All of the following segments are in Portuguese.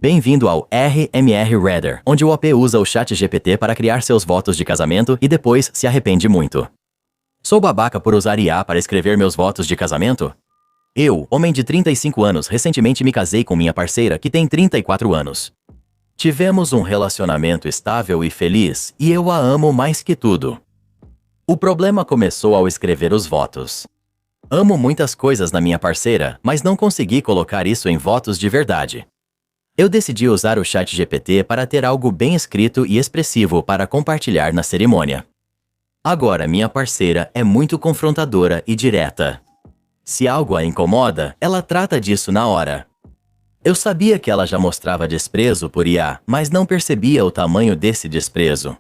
Bem-vindo ao RMR Reader, onde o OP usa o ChatGPT para criar seus votos de casamento e depois se arrepende muito. Sou babaca por usar IA para escrever meus votos de casamento? Eu, homem de 35 anos, recentemente me casei com minha parceira que tem 34 anos. Tivemos um relacionamento estável e feliz, e eu a amo mais que tudo. O problema começou ao escrever os votos. Amo muitas coisas na minha parceira, mas não consegui colocar isso em votos de verdade. Eu decidi usar o ChatGPT para ter algo bem escrito e expressivo para compartilhar na cerimônia. Agora, minha parceira é muito confrontadora e direta. Se algo a incomoda, ela trata disso na hora. Eu sabia que ela já mostrava desprezo por IA, mas não percebia o tamanho desse desprezo.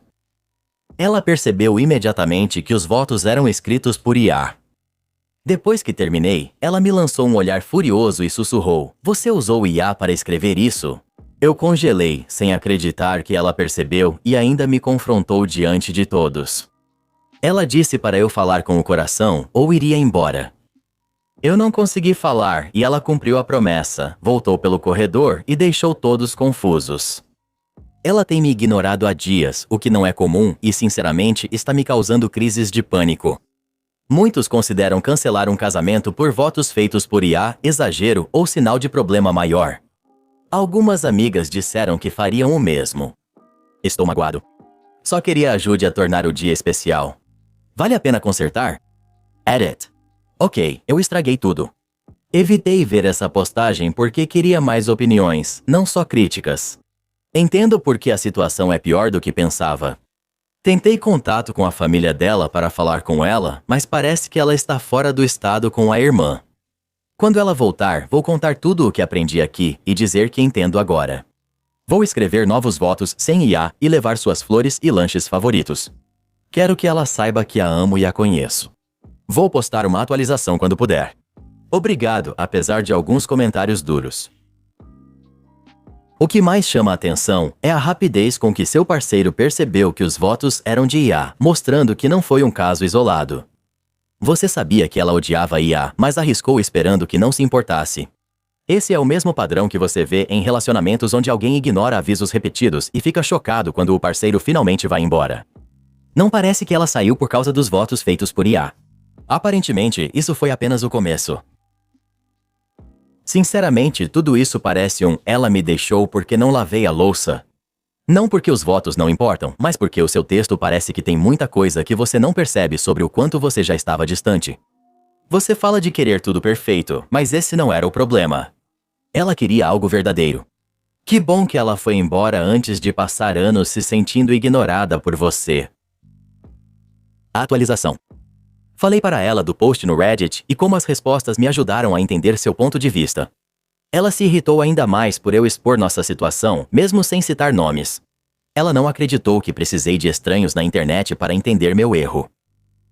Ela percebeu imediatamente que os votos eram escritos por IA. Depois que terminei, ela me lançou um olhar furioso e sussurrou: "Você usou IA para escrever isso?" Eu congelei, sem acreditar que ela percebeu e ainda me confrontou diante de todos. Ela disse para eu falar com o coração ou iria embora. Eu não consegui falar e ela cumpriu a promessa, voltou pelo corredor e deixou todos confusos. Ela tem me ignorado há dias, o que não é comum e, sinceramente, está me causando crises de pânico. Muitos consideram cancelar um casamento por votos feitos por IA exagero ou sinal de problema maior. Algumas amigas disseram que fariam o mesmo. Estou magoado. Só queria ajude a tornar o dia especial. Vale a pena consertar? Edit. Ok, eu estraguei tudo. Evitei ver essa postagem porque queria mais opiniões, não só críticas. Entendo porque a situação é pior do que pensava. Tentei contato com a família dela para falar com ela, mas parece que ela está fora do estado com a irmã. Quando ela voltar, vou contar tudo o que aprendi aqui e dizer que entendo agora. Vou escrever novos votos sem IA e levar suas flores e lanches favoritos. Quero que ela saiba que a amo e a conheço. Vou postar uma atualização quando puder. Obrigado, apesar de alguns comentários duros. O que mais chama a atenção é a rapidez com que seu parceiro percebeu que os votos eram de IA, mostrando que não foi um caso isolado. Você sabia que ela odiava IA, mas arriscou esperando que não se importasse. Esse é o mesmo padrão que você vê em relacionamentos onde alguém ignora avisos repetidos e fica chocado quando o parceiro finalmente vai embora. Não parece que ela saiu por causa dos votos feitos por IA. Aparentemente, isso foi apenas o começo. Sinceramente, tudo isso parece "ela me deixou porque não lavei a louça". Não porque os votos não importam, mas porque o seu texto parece que tem muita coisa que você não percebe sobre o quanto você já estava distante. Você fala de querer tudo perfeito, mas esse não era o problema. Ela queria algo verdadeiro. Que bom que ela foi embora antes de passar anos se sentindo ignorada por você. Atualização. Falei para ela do post no Reddit e como as respostas me ajudaram a entender seu ponto de vista. Ela se irritou ainda mais por eu expor nossa situação, mesmo sem citar nomes. Ela não acreditou que precisei de estranhos na internet para entender meu erro.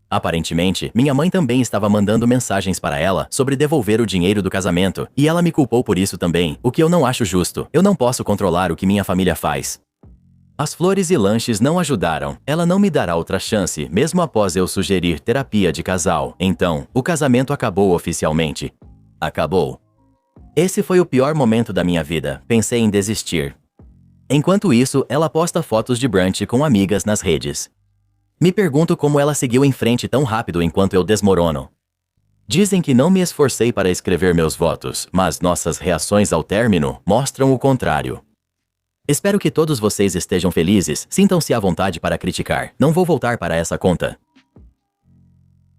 Aparentemente, minha mãe também estava mandando mensagens para ela sobre devolver o dinheiro do casamento, e ela me culpou por isso também, o que eu não acho justo. Eu não posso controlar o que minha família faz. As flores e lanches não ajudaram. Ela não me dará outra chance, mesmo após eu sugerir terapia de casal. Então, o casamento acabou oficialmente. Acabou. Esse foi o pior momento da minha vida. Pensei em desistir. Enquanto isso, ela posta fotos de brunch com amigas nas redes. Me pergunto como ela seguiu em frente tão rápido enquanto eu desmorono. Dizem que não me esforcei para escrever meus votos, mas nossas reações ao término mostram o contrário. Espero que todos vocês estejam felizes, sintam-se à vontade para criticar. Não vou voltar para essa conta.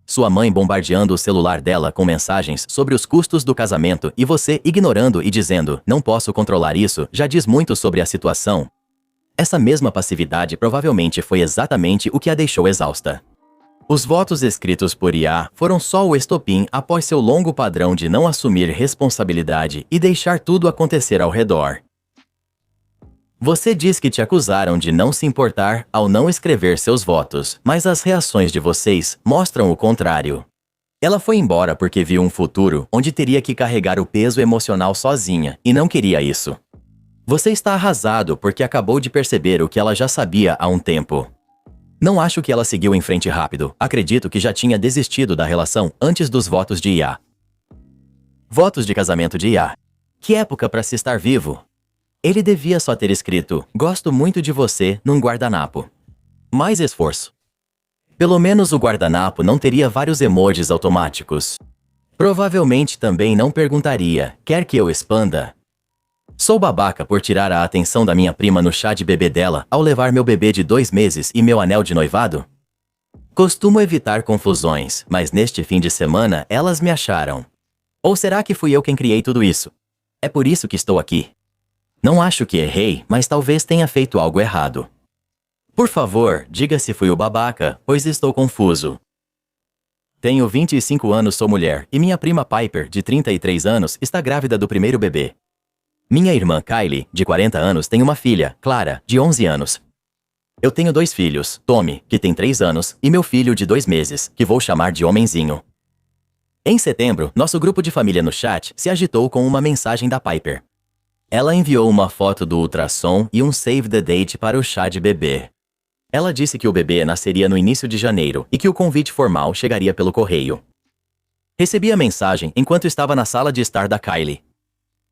Sua mãe bombardeando o celular dela com mensagens sobre os custos do casamento e você ignorando e dizendo, "Não posso controlar isso", já diz muito sobre a situação. Essa mesma passividade provavelmente foi exatamente o que a deixou exausta. Os votos escritos por IA foram só o estopim após seu longo padrão de não assumir responsabilidade e deixar tudo acontecer ao redor. Você diz que te acusaram de não se importar ao não escrever seus votos, mas as reações de vocês mostram o contrário. Ela foi embora porque viu um futuro onde teria que carregar o peso emocional sozinha e não queria isso. Você está arrasado porque acabou de perceber o que ela já sabia há um tempo. Não acho que ela seguiu em frente rápido. Acredito que já tinha desistido da relação antes dos votos de IA. Votos de casamento de IA. Que época para se estar vivo! Ele devia só ter escrito, gosto muito de você, num guardanapo. Mais esforço. Pelo menos o guardanapo não teria vários emojis automáticos. Provavelmente também não perguntaria, quer que eu expanda? Sou babaca por tirar a atenção da minha prima no chá de bebê dela ao levar meu bebê de 2 meses e meu anel de noivado? Costumo evitar confusões, mas neste fim de semana elas me acharam. Ou será que fui eu quem criei tudo isso? É por isso que estou aqui. Não acho que errei, mas talvez tenha feito algo errado. Por favor, diga se fui o babaca, pois estou confuso. Tenho 25 anos, sou mulher, e minha prima Piper, de 33 anos, está grávida do primeiro bebê. Minha irmã Kylie, de 40 anos, tem uma filha, Clara, de 11 anos. Eu tenho 2 filhos, Tommy, que tem 3 anos, e meu filho de 2 meses, que vou chamar de Homenzinho. Em setembro, nosso grupo de família no chat se agitou com uma mensagem da Piper. Ela enviou uma foto do ultrassom e um save the date para o chá de bebê. Ela disse que o bebê nasceria no início de janeiro e que o convite formal chegaria pelo correio. Recebi a mensagem enquanto estava na sala de estar da Kylie.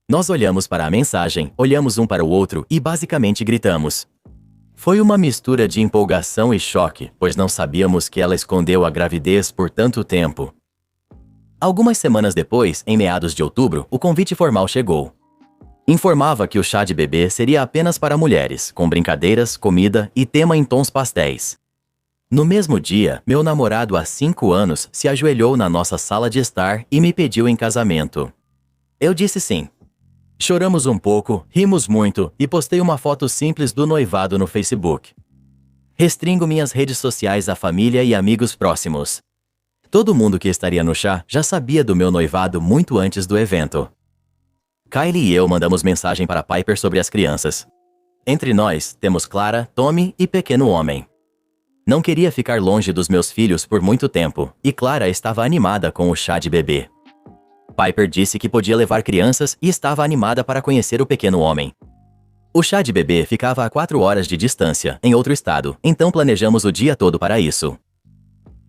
Nós olhamos para a mensagem, olhamos um para o outro e basicamente gritamos. Foi uma mistura de empolgação e choque, pois não sabíamos que ela escondeu a gravidez por tanto tempo. Algumas semanas depois, em meados de outubro, o convite formal chegou. Informava que o chá de bebê seria apenas para mulheres, com brincadeiras, comida e tema em tons pastéis. No mesmo dia, meu namorado há 5 anos se ajoelhou na nossa sala de estar e me pediu em casamento. Eu disse sim. Choramos um pouco, rimos muito e postei uma foto simples do noivado no Facebook. Restringo minhas redes sociais à família e amigos próximos. Todo mundo que estaria no chá já sabia do meu noivado muito antes do evento. Kylie e eu mandamos mensagem para Piper sobre as crianças. Entre nós, temos Clara, Tommy e pequeno homem. Não queria ficar longe dos meus filhos por muito tempo, e Clara estava animada com o chá de bebê. Piper disse que podia levar crianças e estava animada para conhecer o pequeno homem. O chá de bebê ficava a 4 horas de distância, em outro estado, então planejamos o dia todo para isso.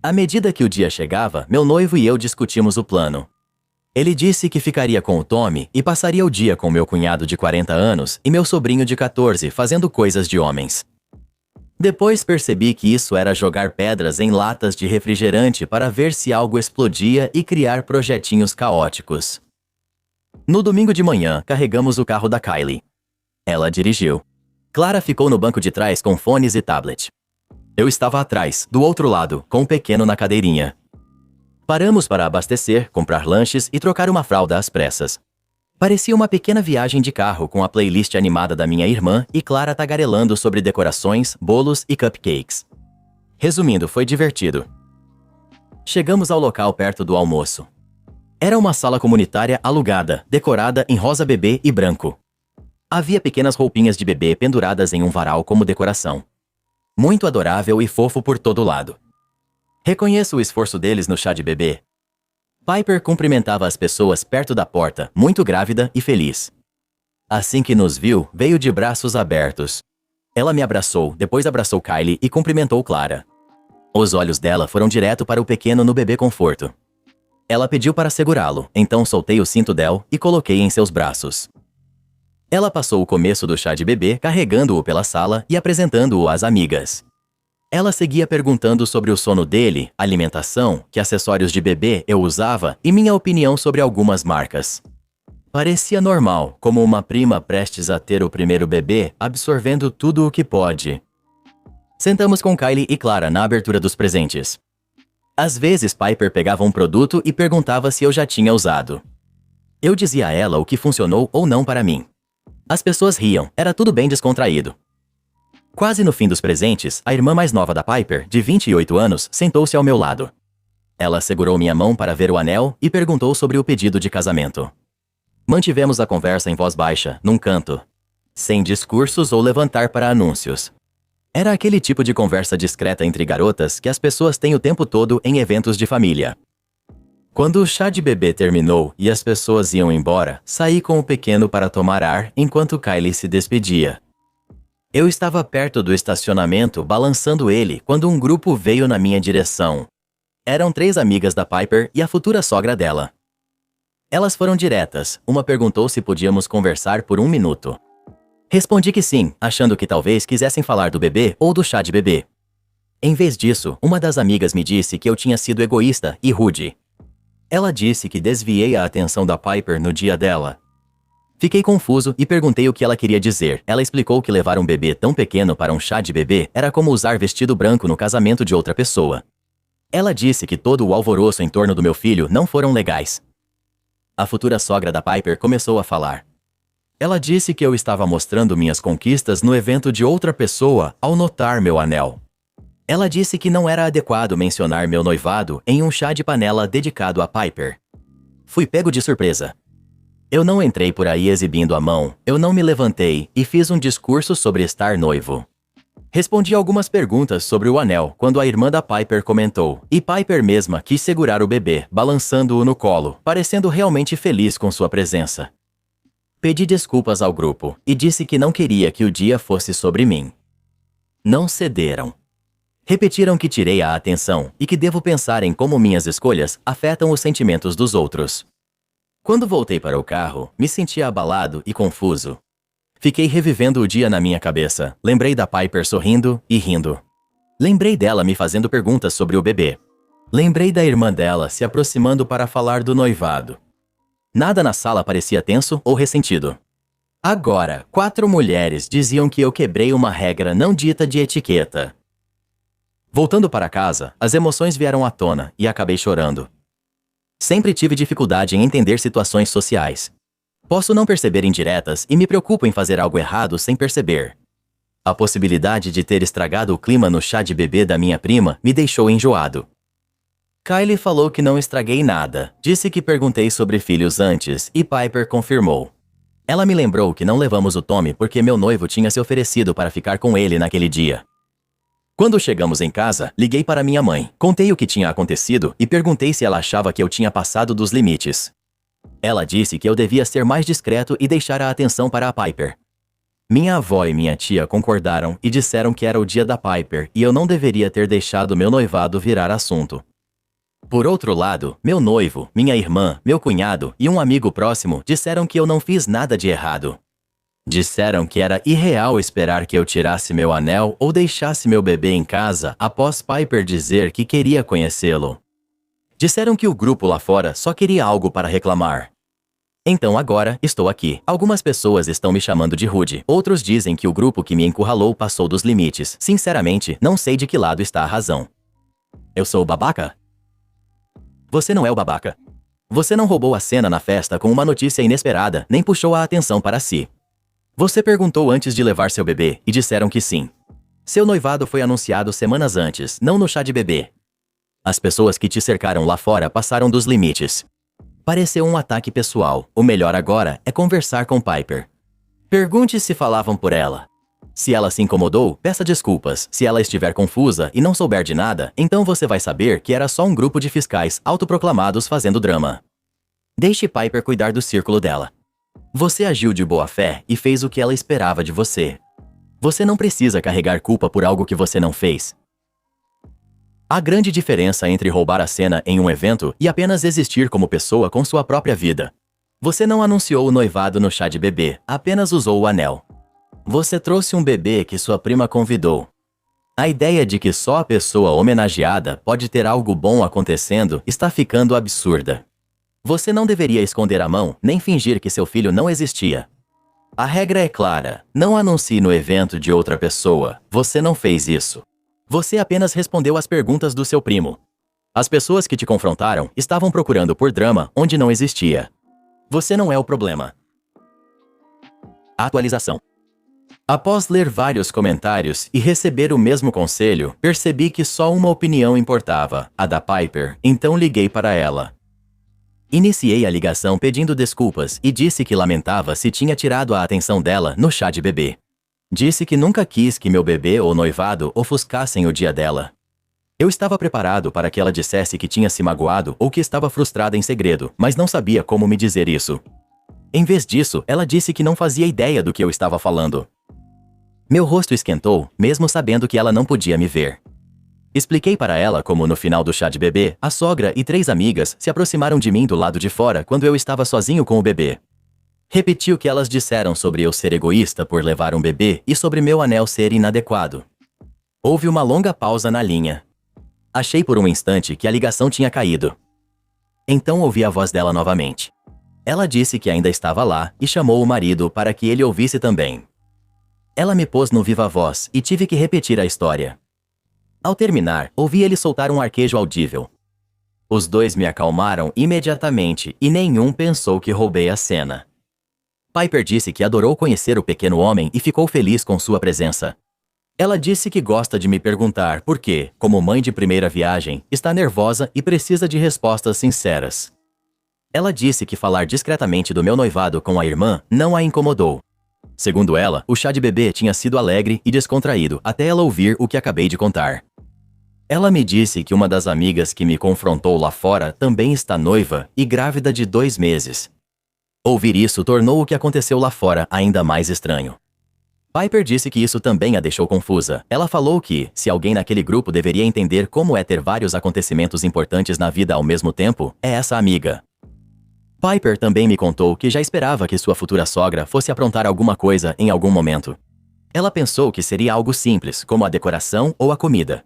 À medida que o dia chegava, meu noivo e eu discutimos o plano. Ele disse que ficaria com o Tommy e passaria o dia com meu cunhado de 40 anos e meu sobrinho de 14 fazendo coisas de homens. Depois percebi que isso era jogar pedras em latas de refrigerante para ver se algo explodia e criar projetinhos caóticos. No domingo de manhã, carregamos o carro da Kylie. Ela dirigiu. Clara ficou no banco de trás com fones e tablet. Eu estava atrás, do outro lado, com o pequeno na cadeirinha. Paramos para abastecer, comprar lanches e trocar uma fralda às pressas. Parecia uma pequena viagem de carro com a playlist animada da minha irmã e Clara tagarelando sobre decorações, bolos e cupcakes. Resumindo, foi divertido. Chegamos ao local perto do almoço. Era uma sala comunitária alugada, decorada em rosa bebê e branco. Havia pequenas roupinhas de bebê penduradas em um varal como decoração. Muito adorável e fofo por todo lado. Reconheço o esforço deles no chá de bebê. Piper cumprimentava as pessoas perto da porta, muito grávida e feliz. Assim que nos viu, veio de braços abertos. Ela me abraçou, depois abraçou Kylie e cumprimentou Clara. Os olhos dela foram direto para o pequeno no bebê conforto. Ela pediu para segurá-lo, então soltei o cinto dela e coloquei em seus braços. Ela passou o começo do chá de bebê carregando-o pela sala e apresentando-o às amigas. Ela seguia perguntando sobre o sono dele, alimentação, que acessórios de bebê eu usava e minha opinião sobre algumas marcas. Parecia normal, como uma prima prestes a ter o primeiro bebê, absorvendo tudo o que pode. Sentamos com Kylie e Clara na abertura dos presentes. Às vezes Piper pegava um produto e perguntava se eu já tinha usado. Eu dizia a ela o que funcionou ou não para mim. As pessoas riam, era tudo bem descontraído. Quase no fim dos presentes, a irmã mais nova da Piper, de 28 anos, sentou-se ao meu lado. Ela segurou minha mão para ver o anel e perguntou sobre o pedido de casamento. Mantivemos a conversa em voz baixa, num canto. Sem discursos ou levantar para anúncios. Era aquele tipo de conversa discreta entre garotas que as pessoas têm o tempo todo em eventos de família. Quando o chá de bebê terminou e as pessoas iam embora, saí com o pequeno para tomar ar enquanto Kylie se despedia. Eu estava perto do estacionamento balançando ele quando um grupo veio na minha direção. Eram 3 amigas da Piper e a futura sogra dela. Elas foram diretas, uma perguntou se podíamos conversar por 1 minuto. Respondi que sim, achando que talvez quisessem falar do bebê ou do chá de bebê. Em vez disso, uma das amigas me disse que eu tinha sido egoísta e rude. Ela disse que desviei a atenção da Piper no dia dela. Fiquei confuso e perguntei o que ela queria dizer. Ela explicou que levar um bebê tão pequeno para um chá de bebê era como usar vestido branco no casamento de outra pessoa. Ela disse que todo o alvoroço em torno do meu filho não foram legais. A futura sogra da Piper começou a falar. Ela disse que eu estava mostrando minhas conquistas no evento de outra pessoa ao notar meu anel. Ela disse que não era adequado mencionar meu noivado em um chá de panela dedicado a Piper. Fui pego de surpresa. Eu não entrei por aí exibindo a mão, eu não me levantei e fiz um discurso sobre estar noivo. Respondi algumas perguntas sobre o anel quando a irmã da Piper comentou, e Piper mesma quis segurar o bebê, balançando-o no colo, parecendo realmente feliz com sua presença. Pedi desculpas ao grupo e disse que não queria que o dia fosse sobre mim. Não cederam. Repetiram que tirei a atenção e que devo pensar em como minhas escolhas afetam os sentimentos dos outros. Quando voltei para o carro, me senti abalado e confuso. Fiquei revivendo o dia na minha cabeça. Lembrei da Piper sorrindo e rindo. Lembrei dela me fazendo perguntas sobre o bebê. Lembrei da irmã dela se aproximando para falar do noivado. Nada na sala parecia tenso ou ressentido. Agora, 4 mulheres diziam que eu quebrei uma regra não dita de etiqueta. Voltando para casa, as emoções vieram à tona e acabei chorando. Sempre tive dificuldade em entender situações sociais. Posso não perceber indiretas e me preocupo em fazer algo errado sem perceber. A possibilidade de ter estragado o clima no chá de bebê da minha prima me deixou enjoado. Kylie falou que não estraguei nada. Disse que perguntei sobre filhos antes e Piper confirmou. Ela me lembrou que não levamos o Tommy porque meu noivo tinha se oferecido para ficar com ele naquele dia. Quando chegamos em casa, liguei para minha mãe, contei o que tinha acontecido e perguntei se ela achava que eu tinha passado dos limites. Ela disse que eu devia ser mais discreto e deixar a atenção para a Piper. Minha avó e minha tia concordaram e disseram que era o dia da Piper e eu não deveria ter deixado meu noivado virar assunto. Por outro lado, meu noivo, minha irmã, meu cunhado e um amigo próximo disseram que eu não fiz nada de errado. Disseram que era irreal esperar que eu tirasse meu anel ou deixasse meu bebê em casa após Piper dizer que queria conhecê-lo. Disseram que o grupo lá fora só queria algo para reclamar. Então agora, estou aqui. Algumas pessoas estão me chamando de rude. Outros dizem que o grupo que me encurralou passou dos limites. Sinceramente, não sei de que lado está a razão. Eu sou o babaca? Você não é o babaca. Você não roubou a cena na festa com uma notícia inesperada, nem puxou a atenção para si. Você perguntou antes de levar seu bebê e disseram que sim. Seu noivado foi anunciado semanas antes, não no chá de bebê. As pessoas que te cercaram lá fora passaram dos limites. Pareceu um ataque pessoal. O melhor agora é conversar com Piper. Pergunte se falavam por ela. Se ela se incomodou, peça desculpas. Se ela estiver confusa e não souber de nada, então você vai saber que era só um grupo de fiscais autoproclamados fazendo drama. Deixe Piper cuidar do círculo dela. Você agiu de boa fé e fez o que ela esperava de você. Você não precisa carregar culpa por algo que você não fez. Há grande diferença entre roubar a cena em um evento e apenas existir como pessoa com sua própria vida. Você não anunciou o noivado no chá de bebê, apenas usou o anel. Você trouxe um bebê que sua prima convidou. A ideia de que só a pessoa homenageada pode ter algo bom acontecendo está ficando absurda. Você não deveria esconder a mão, nem fingir que seu filho não existia. A regra é clara, não anuncie no evento de outra pessoa, você não fez isso. Você apenas respondeu às perguntas do seu primo. As pessoas que te confrontaram estavam procurando por drama onde não existia. Você não é o problema. Atualização. Após ler vários comentários e receber o mesmo conselho, percebi que só uma opinião importava, a da Piper, então liguei para ela. Iniciei a ligação pedindo desculpas e disse que lamentava se tinha tirado a atenção dela no chá de bebê. Disse que nunca quis que meu bebê ou noivado ofuscassem o dia dela. Eu estava preparado para que ela dissesse que tinha se magoado ou que estava frustrada em segredo, mas não sabia como me dizer isso. Em vez disso, ela disse que não fazia ideia do que eu estava falando. Meu rosto esquentou, mesmo sabendo que ela não podia me ver. Expliquei para ela como no final do chá de bebê, a sogra e 3 amigas se aproximaram de mim do lado de fora quando eu estava sozinho com o bebê. Repeti o que elas disseram sobre eu ser egoísta por levar um bebê e sobre meu anel ser inadequado. Houve uma longa pausa na linha. Achei por um instante que a ligação tinha caído. Então ouvi a voz dela novamente. Ela disse que ainda estava lá e chamou o marido para que ele ouvisse também. Ela me pôs no viva voz e tive que repetir a história. Ao terminar, ouvi ele soltar um arquejo audível. Os dois me acalmaram imediatamente e nenhum pensou que roubei a cena. Piper disse que adorou conhecer o pequeno homem e ficou feliz com sua presença. Ela disse que gosta de me perguntar por que, como mãe de primeira viagem, está nervosa e precisa de respostas sinceras. Ela disse que falar discretamente do meu noivado com a irmã não a incomodou. Segundo ela, o chá de bebê tinha sido alegre e descontraído até ela ouvir o que acabei de contar. Ela me disse que uma das amigas que me confrontou lá fora também está noiva e grávida de 2 meses. Ouvir isso tornou o que aconteceu lá fora ainda mais estranho. Piper disse que isso também a deixou confusa. Ela falou que, se alguém naquele grupo deveria entender como é ter vários acontecimentos importantes na vida ao mesmo tempo, é essa amiga. Piper também me contou que já esperava que sua futura sogra fosse aprontar alguma coisa em algum momento. Ela pensou que seria algo simples, como a decoração ou a comida.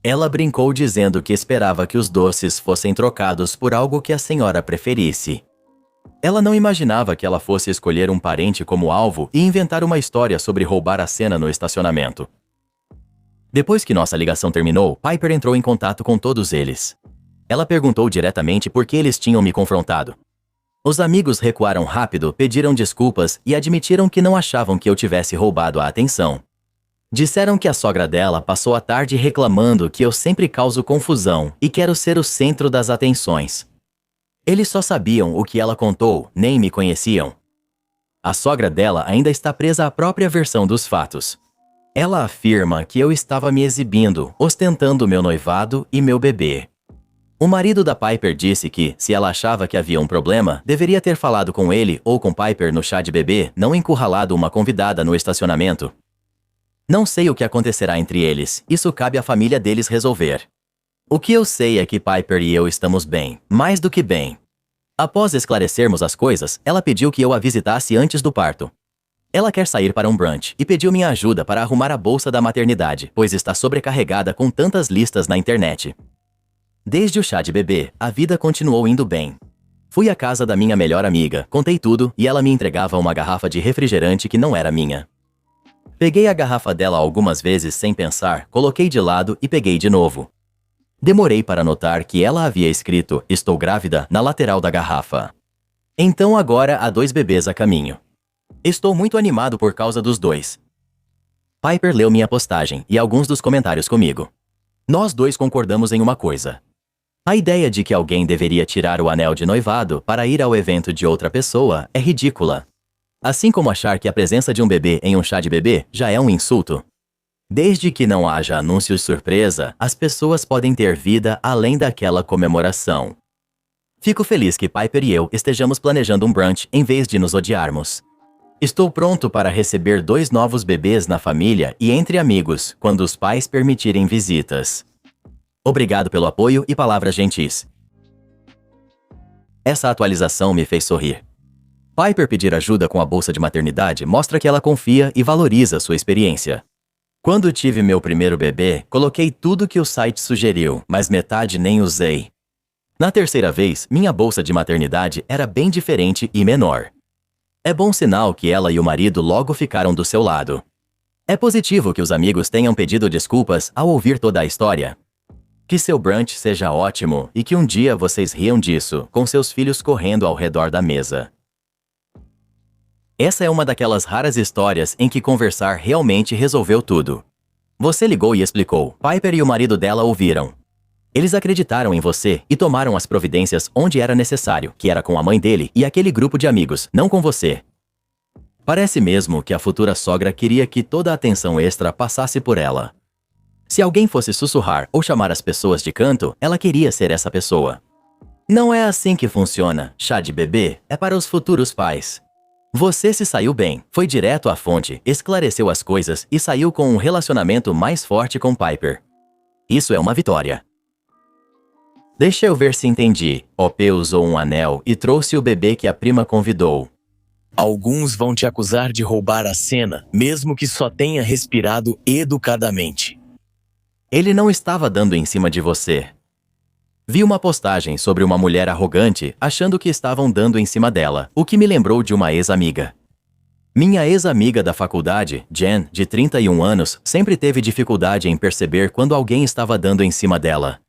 Ela brincou dizendo que esperava que os doces fossem trocados por algo que a senhora preferisse. Ela não imaginava que ela fosse escolher um parente como alvo e inventar uma história sobre roubar a cena no estacionamento. Depois que nossa ligação terminou, Piper entrou em contato com todos eles. Ela perguntou diretamente por que eles tinham me confrontado. Os amigos recuaram rápido, pediram desculpas e admitiram que não achavam que eu tivesse roubado a atenção. Disseram que a sogra dela passou a tarde reclamando que eu sempre causo confusão e quero ser o centro das atenções. Eles só sabiam o que ela contou, nem me conheciam. A sogra dela ainda está presa à própria versão dos fatos. Ela afirma que eu estava me exibindo, ostentando meu noivado e meu bebê. O marido da Piper disse que, se ela achava que havia um problema, deveria ter falado com ele ou com Piper no chá de bebê, não encurralado uma convidada no estacionamento. Não sei o que acontecerá entre eles, isso cabe à família deles resolver. O que eu sei é que Piper e eu estamos bem, mais do que bem. Após esclarecermos as coisas, ela pediu que eu a visitasse antes do parto. Ela quer sair para um brunch e pediu minha ajuda para arrumar a bolsa da maternidade, pois está sobrecarregada com tantas listas na internet. Desde o chá de bebê, a vida continuou indo bem. Fui à casa da minha melhor amiga, contei tudo e ela me entregava uma garrafa de refrigerante que não era minha. Peguei a garrafa dela algumas vezes sem pensar, coloquei de lado e peguei de novo. Demorei para notar que ela havia escrito "Estou grávida" na lateral da garrafa. Então agora há 2 bebês a caminho. Estou muito animado por causa dos 2. Piper leu minha postagem e alguns dos comentários comigo. Nós 2 concordamos em uma coisa. A ideia de que alguém deveria tirar o anel de noivado para ir ao evento de outra pessoa é ridícula. Assim como achar que a presença de um bebê em um chá de bebê já é um insulto. Desde que não haja anúncios surpresa, as pessoas podem ter vida além daquela comemoração. Fico feliz que Piper e eu estejamos planejando um brunch em vez de nos odiarmos. Estou pronto para receber 2 novos bebês na família e entre amigos, quando os pais permitirem visitas. Obrigado pelo apoio e palavras gentis. Essa atualização me fez sorrir. Piper pedir ajuda com a bolsa de maternidade mostra que ela confia e valoriza sua experiência. Quando tive meu primeiro bebê, coloquei tudo que o site sugeriu, mas metade nem usei. Na terceira vez, minha bolsa de maternidade era bem diferente e menor. É bom sinal que ela e o marido logo ficaram do seu lado. É positivo que os amigos tenham pedido desculpas ao ouvir toda a história. Que seu brunch seja ótimo e que um dia vocês riam disso, com seus filhos correndo ao redor da mesa. Essa é uma daquelas raras histórias em que conversar realmente resolveu tudo. Você ligou e explicou. Piper e o marido dela ouviram. Eles acreditaram em você e tomaram as providências onde era necessário, que era com a mãe dele e aquele grupo de amigos, não com você. Parece mesmo que a futura sogra queria que toda a atenção extra passasse por ela. Se alguém fosse sussurrar ou chamar as pessoas de canto, ela queria ser essa pessoa. Não é assim que funciona. Chá de bebê é para os futuros pais. Você se saiu bem, foi direto à fonte, esclareceu as coisas e saiu com um relacionamento mais forte com Piper. Isso é uma vitória. Deixa eu ver se entendi. OP usou um anel e trouxe o bebê que a prima convidou. Alguns vão te acusar de roubar a cena, mesmo que só tenha respirado educadamente. Ele não estava dando em cima de você. Vi uma postagem sobre uma mulher arrogante achando que estavam dando em cima dela, o que me lembrou de uma ex-amiga. Minha ex-amiga da faculdade, Jen, de 31 anos, sempre teve dificuldade em perceber quando alguém estava dando em cima dela.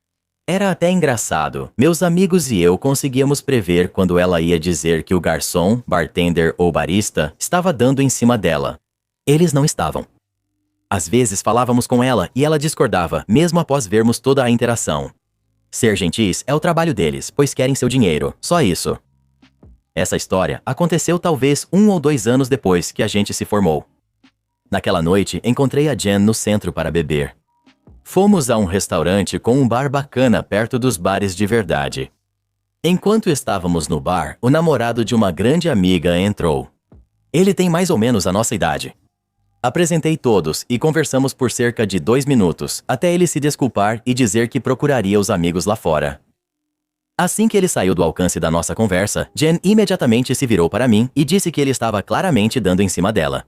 Era até engraçado. Meus amigos e eu conseguíamos prever quando ela ia dizer que o garçom, bartender ou barista estava dando em cima dela. Eles não estavam. Às vezes falávamos com ela e ela discordava, mesmo após vermos toda a interação. Ser gentis é o trabalho deles, pois querem seu dinheiro, só isso. Essa história aconteceu talvez 1 ou 2 anos depois que a gente se formou. Naquela noite, encontrei a Jen no centro para beber. Fomos a um restaurante com um bar bacana perto dos bares de verdade. Enquanto estávamos no bar, o namorado de uma grande amiga entrou. Ele tem mais ou menos a nossa idade. Apresentei todos e conversamos por cerca de 2 minutos, até ele se desculpar e dizer que procuraria os amigos lá fora. Assim que ele saiu do alcance da nossa conversa, Jen imediatamente se virou para mim e disse que ele estava claramente dando em cima dela.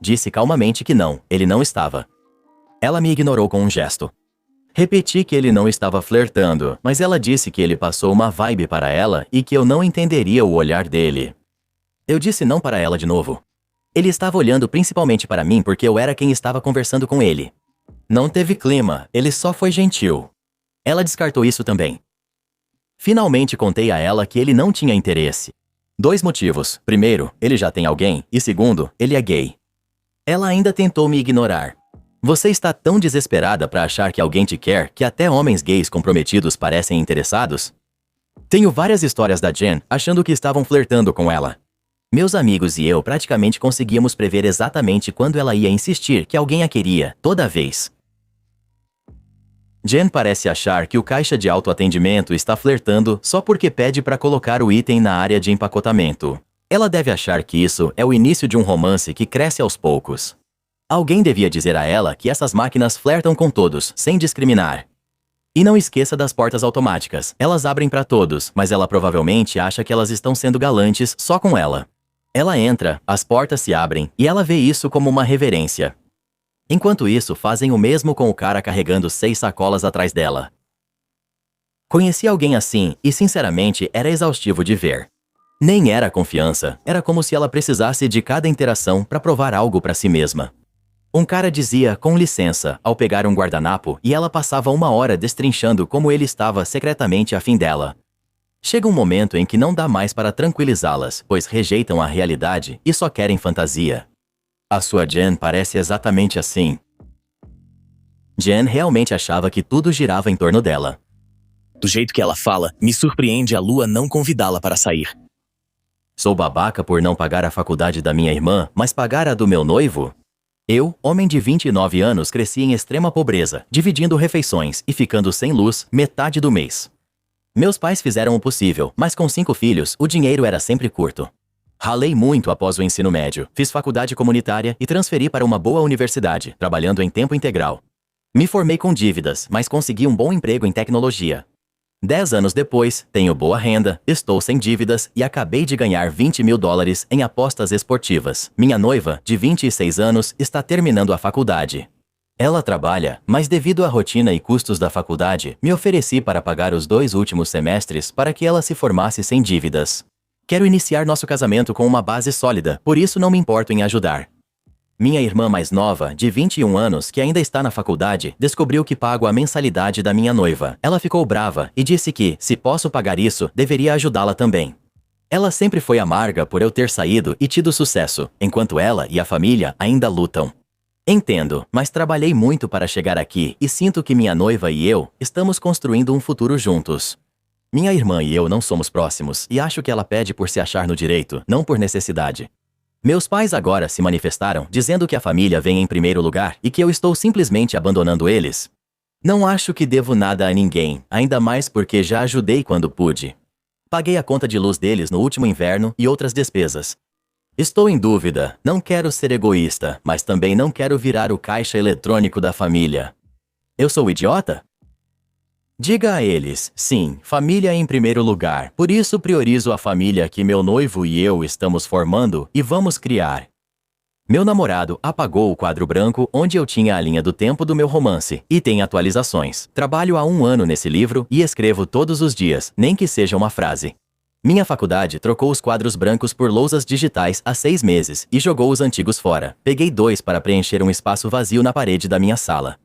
Disse calmamente que não, ele não estava. Ela me ignorou com um gesto. Repeti que ele não estava flertando, mas ela disse que ele passou uma vibe para ela e que eu não entenderia o olhar dele. Eu disse não para ela de novo. Ele estava olhando principalmente para mim porque eu era quem estava conversando com ele. Não teve clima, ele só foi gentil. Ela descartou isso também. Finalmente contei a ela que ele não tinha interesse. 2 motivos. Primeiro, ele já tem alguém, e segundo, ele é gay. Ela ainda tentou me ignorar. Você está tão desesperada para achar que alguém te quer que até homens gays comprometidos parecem interessados? Tenho várias histórias da Jen achando que estavam flertando com ela. Meus amigos e eu praticamente conseguíamos prever exatamente quando ela ia insistir que alguém a queria, toda vez. Jen parece achar que o caixa de autoatendimento está flertando só porque pede para colocar o item na área de empacotamento. Ela deve achar que isso é o início de um romance que cresce aos poucos. Alguém devia dizer a ela que essas máquinas flertam com todos, sem discriminar. E não esqueça das portas automáticas. Elas abrem para todos, mas ela provavelmente acha que elas estão sendo galantes só com ela. Ela entra, as portas se abrem, e ela vê isso como uma reverência. Enquanto isso, fazem o mesmo com o cara carregando 6 sacolas atrás dela. Conheci alguém assim, e sinceramente era exaustivo de ver. Nem era confiança, era como se ela precisasse de cada interação para provar algo para si mesma. Um cara dizia com licença ao pegar um guardanapo e ela passava 1 hora destrinchando como ele estava secretamente afim dela. Chega um momento em que não dá mais para tranquilizá-las, pois rejeitam a realidade e só querem fantasia. A sua Jen parece exatamente assim. Jen realmente achava que tudo girava em torno dela. Do jeito que ela fala, me surpreende a Lua não convidá-la para sair. Sou babaca por não pagar a faculdade da minha irmã, mas pagar a do meu noivo? Eu, homem de 29 anos, cresci em extrema pobreza, dividindo refeições e ficando sem luz metade do mês. Meus pais fizeram o possível, mas com 5 filhos, o dinheiro era sempre curto. Ralei muito após o ensino médio, fiz faculdade comunitária e transferi para uma boa universidade, trabalhando em tempo integral. Me formei com dívidas, mas consegui um bom emprego em tecnologia. 10 anos depois, tenho boa renda, estou sem dívidas e acabei de ganhar $20.000 em apostas esportivas. Minha noiva, de 26 anos, está terminando a faculdade. Ela trabalha, mas devido à rotina e custos da faculdade, me ofereci para pagar os 2 últimos semestres para que ela se formasse sem dívidas. Quero iniciar nosso casamento com uma base sólida, por isso não me importo em ajudar. Minha irmã mais nova, de 21 anos, que ainda está na faculdade, descobriu que pago a mensalidade da minha noiva. Ela ficou brava e disse que, se posso pagar isso, deveria ajudá-la também. Ela sempre foi amarga por eu ter saído e tido sucesso, enquanto ela e a família ainda lutam. Entendo, mas trabalhei muito para chegar aqui e sinto que minha noiva e eu estamos construindo um futuro juntos. Minha irmã e eu não somos próximos e acho que ela pede por se achar no direito, não por necessidade. Meus pais agora se manifestaram dizendo que a família vem em primeiro lugar e que eu estou simplesmente abandonando eles. Não acho que devo nada a ninguém, ainda mais porque já ajudei quando pude. Paguei a conta de luz deles no último inverno e outras despesas. Estou em dúvida, não quero ser egoísta, mas também não quero virar o caixa eletrônico da família. Eu sou idiota? Diga a eles, sim, família em primeiro lugar. Por isso priorizo a família que meu noivo e eu estamos formando e vamos criar. Meu namorado apagou o quadro branco onde eu tinha a linha do tempo do meu romance, e tem atualizações. Trabalho há 1 ano nesse livro e escrevo todos os dias, nem que seja uma frase. Minha faculdade trocou os quadros brancos por lousas digitais há 6 meses e jogou os antigos fora. Peguei 2 para preencher um espaço vazio na parede da minha sala.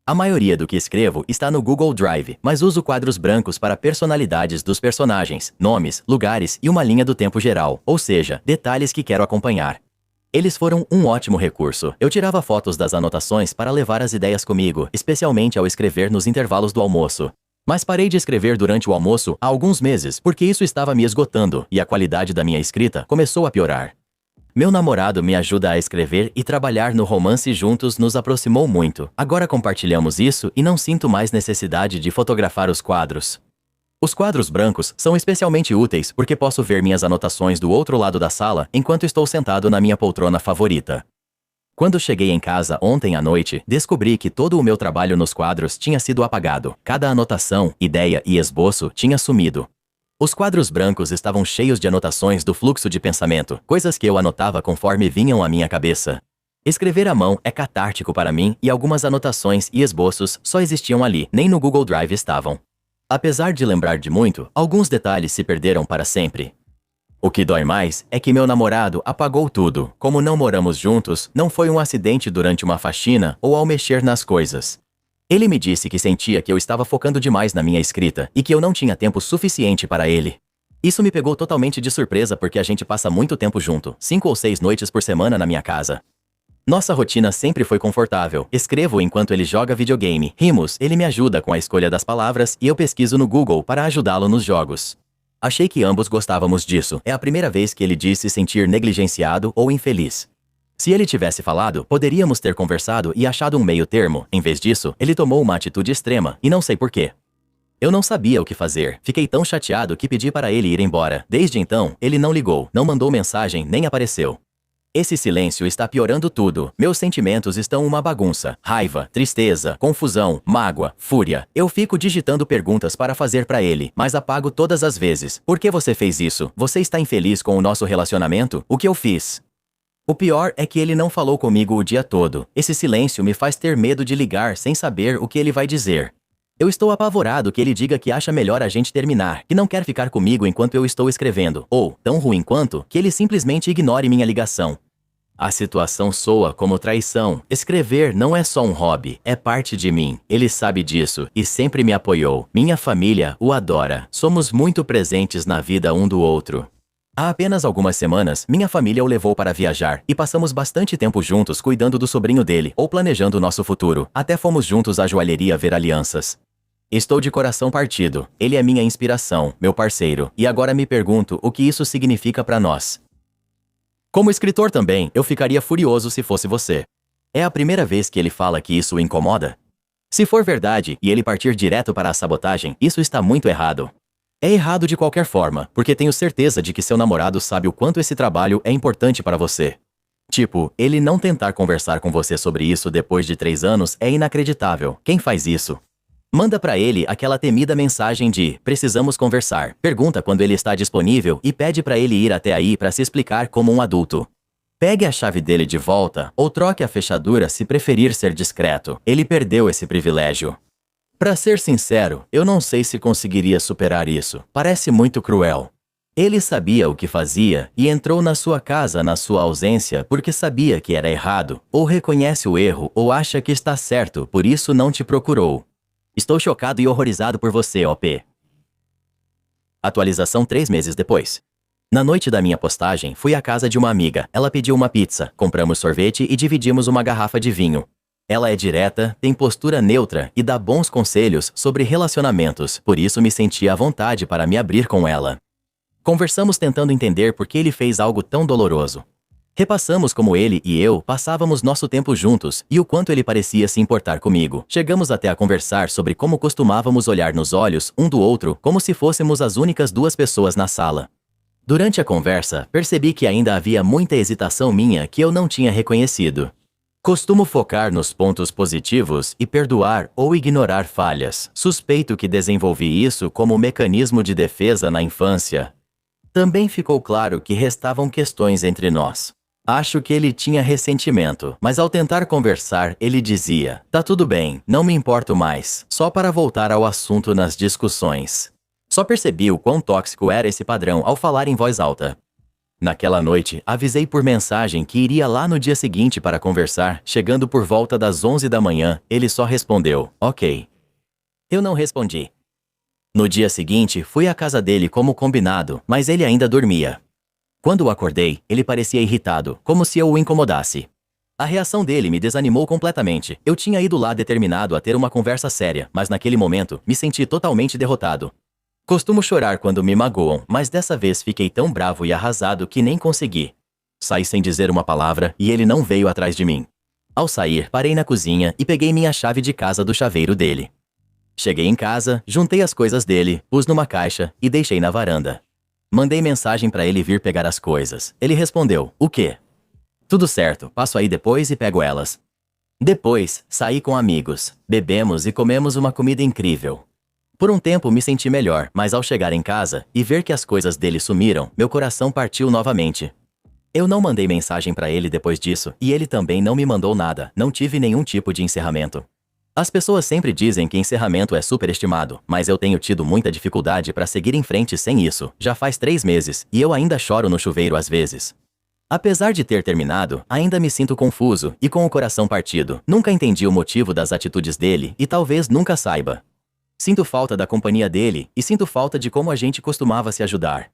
A maioria do que escrevo está no Google Drive, mas uso quadros brancos para personalidades dos personagens, nomes, lugares e uma linha do tempo geral, ou seja, detalhes que quero acompanhar. Eles foram um ótimo recurso. Eu tirava fotos das anotações para levar as ideias comigo, especialmente ao escrever nos intervalos do almoço. Mas parei de escrever durante o almoço há alguns meses, porque isso estava me esgotando e a qualidade da minha escrita começou a piorar. Meu namorado me ajuda a escrever e trabalhar no romance juntos nos aproximou muito. Agora compartilhamos isso e não sinto mais necessidade de fotografar os quadros. Os quadros brancos são especialmente úteis porque posso ver minhas anotações do outro lado da sala enquanto estou sentado na minha poltrona favorita. Quando cheguei em casa ontem à noite, descobri que todo o meu trabalho nos quadros tinha sido apagado. Cada anotação, ideia e esboço tinha sumido. Os quadros brancos estavam cheios de anotações do fluxo de pensamento, coisas que eu anotava conforme vinham à minha cabeça. Escrever à mão é catártico para mim e algumas anotações e esboços só existiam ali, nem no Google Drive estavam. Apesar de lembrar de muito, alguns detalhes se perderam para sempre. O que dói mais é que meu namorado apagou tudo. Como não moramos juntos, não foi um acidente durante uma faxina ou ao mexer nas coisas. Ele me disse que sentia que eu estava focando demais na minha escrita e que eu não tinha tempo suficiente para ele. Isso me pegou totalmente de surpresa porque a gente passa muito tempo junto, 5 ou 6 noites por semana na minha casa. Nossa rotina sempre foi confortável. Escrevo enquanto ele joga videogame. Rimos, ele me ajuda com a escolha das palavras e eu pesquiso no Google para ajudá-lo nos jogos. Achei que ambos gostávamos disso. É a primeira vez que ele disse se sentir negligenciado ou infeliz. Se ele tivesse falado, poderíamos ter conversado e achado um meio termo. Em vez disso, ele tomou uma atitude extrema, e não sei porquê. Eu não sabia o que fazer. Fiquei tão chateado que pedi para ele ir embora. Desde então, ele não ligou, não mandou mensagem, nem apareceu. Esse silêncio está piorando tudo. Meus sentimentos estão uma bagunça. Raiva, tristeza, confusão, mágoa, fúria. Eu fico digitando perguntas para fazer para ele, mas apago todas as vezes. Por que você fez isso? Você está infeliz com o nosso relacionamento? O que eu fiz? O pior é que ele não falou comigo o dia todo. Esse silêncio me faz ter medo de ligar sem saber o que ele vai dizer. Eu estou apavorado que ele diga que acha melhor a gente terminar, que não quer ficar comigo enquanto eu estou escrevendo, ou, tão ruim quanto, que ele simplesmente ignore minha ligação. A situação soa como traição. Escrever não é só um hobby, é parte de mim. Ele sabe disso e sempre me apoiou. Minha família o adora. Somos muito presentes na vida um do outro. Há apenas algumas semanas, minha família o levou para viajar e passamos bastante tempo juntos cuidando do sobrinho dele ou planejando nosso futuro. Até fomos juntos à joalheria ver alianças. Estou de coração partido. Ele é minha inspiração, meu parceiro, e agora me pergunto o que isso significa para nós. Como escritor também, eu ficaria furioso se fosse você. É a primeira vez que ele fala que isso o incomoda? Se for verdade e ele partir direto para a sabotagem, isso está muito errado. É errado de qualquer forma, porque tenho certeza de que seu namorado sabe o quanto esse trabalho é importante para você. Tipo, ele não tentar conversar com você sobre isso depois de 3 anos é inacreditável. Quem faz isso? Manda para ele aquela temida mensagem de "precisamos conversar". Pergunta quando ele está disponível e pede para ele ir até aí para se explicar como um adulto. Pegue a chave dele de volta ou troque a fechadura se preferir ser discreto. Ele perdeu esse privilégio. Para ser sincero, eu não sei se conseguiria superar isso. Parece muito cruel. Ele sabia o que fazia e entrou na sua casa na sua ausência porque sabia que era errado, ou reconhece o erro ou acha que está certo, por isso não te procurou. Estou chocado e horrorizado por você, OP. Atualização 3 meses depois. Na noite da minha postagem, fui à casa de uma amiga. Ela pediu uma pizza, compramos sorvete e dividimos uma garrafa de vinho. Ela é direta, tem postura neutra e dá bons conselhos sobre relacionamentos, por isso me senti à vontade para me abrir com ela. Conversamos tentando entender por que ele fez algo tão doloroso. Repassamos como ele e eu passávamos nosso tempo juntos e o quanto ele parecia se importar comigo. Chegamos até a conversar sobre como costumávamos olhar nos olhos um do outro como se fôssemos as únicas 2 pessoas na sala. Durante a conversa, percebi que ainda havia muita hesitação minha que eu não tinha reconhecido. Costumo focar nos pontos positivos e perdoar ou ignorar falhas. Suspeito que desenvolvi isso como mecanismo de defesa na infância. Também ficou claro que restavam questões entre nós. Acho que ele tinha ressentimento, mas ao tentar conversar, ele dizia: "Tá tudo bem, não me importo mais", só para voltar ao assunto nas discussões. Só percebi o quão tóxico era esse padrão ao falar em voz alta. Naquela noite, avisei por mensagem que iria lá no dia seguinte para conversar. Chegando por volta das 11 da manhã, ele só respondeu: "Ok". Eu não respondi. No dia seguinte, fui à casa dele como combinado, mas ele ainda dormia. Quando o acordei, ele parecia irritado, como se eu o incomodasse. A reação dele me desanimou completamente. Eu tinha ido lá determinado a ter uma conversa séria, mas naquele momento, me senti totalmente derrotado. Costumo chorar quando me magoam, mas dessa vez fiquei tão bravo e arrasado que nem consegui. Saí sem dizer uma palavra e ele não veio atrás de mim. Ao sair, parei na cozinha e peguei minha chave de casa do chaveiro dele. Cheguei em casa, juntei as coisas dele, pus numa caixa e deixei na varanda. Mandei mensagem para ele vir pegar as coisas. Ele respondeu: "O quê?" "Tudo certo, passo aí depois e pego elas." Depois, saí com amigos, bebemos e comemos uma comida incrível. Por um tempo me senti melhor, mas ao chegar em casa e ver que as coisas dele sumiram, meu coração partiu novamente. Eu não mandei mensagem para ele depois disso e ele também não me mandou nada, não tive nenhum tipo de encerramento. As pessoas sempre dizem que encerramento é superestimado, mas eu tenho tido muita dificuldade para seguir em frente sem isso. Já faz 3 meses e eu ainda choro no chuveiro às vezes. Apesar de ter terminado, ainda me sinto confuso e com o coração partido. Nunca entendi o motivo das atitudes dele e talvez nunca saiba. Sinto falta da companhia dele e sinto falta de como a gente costumava se ajudar.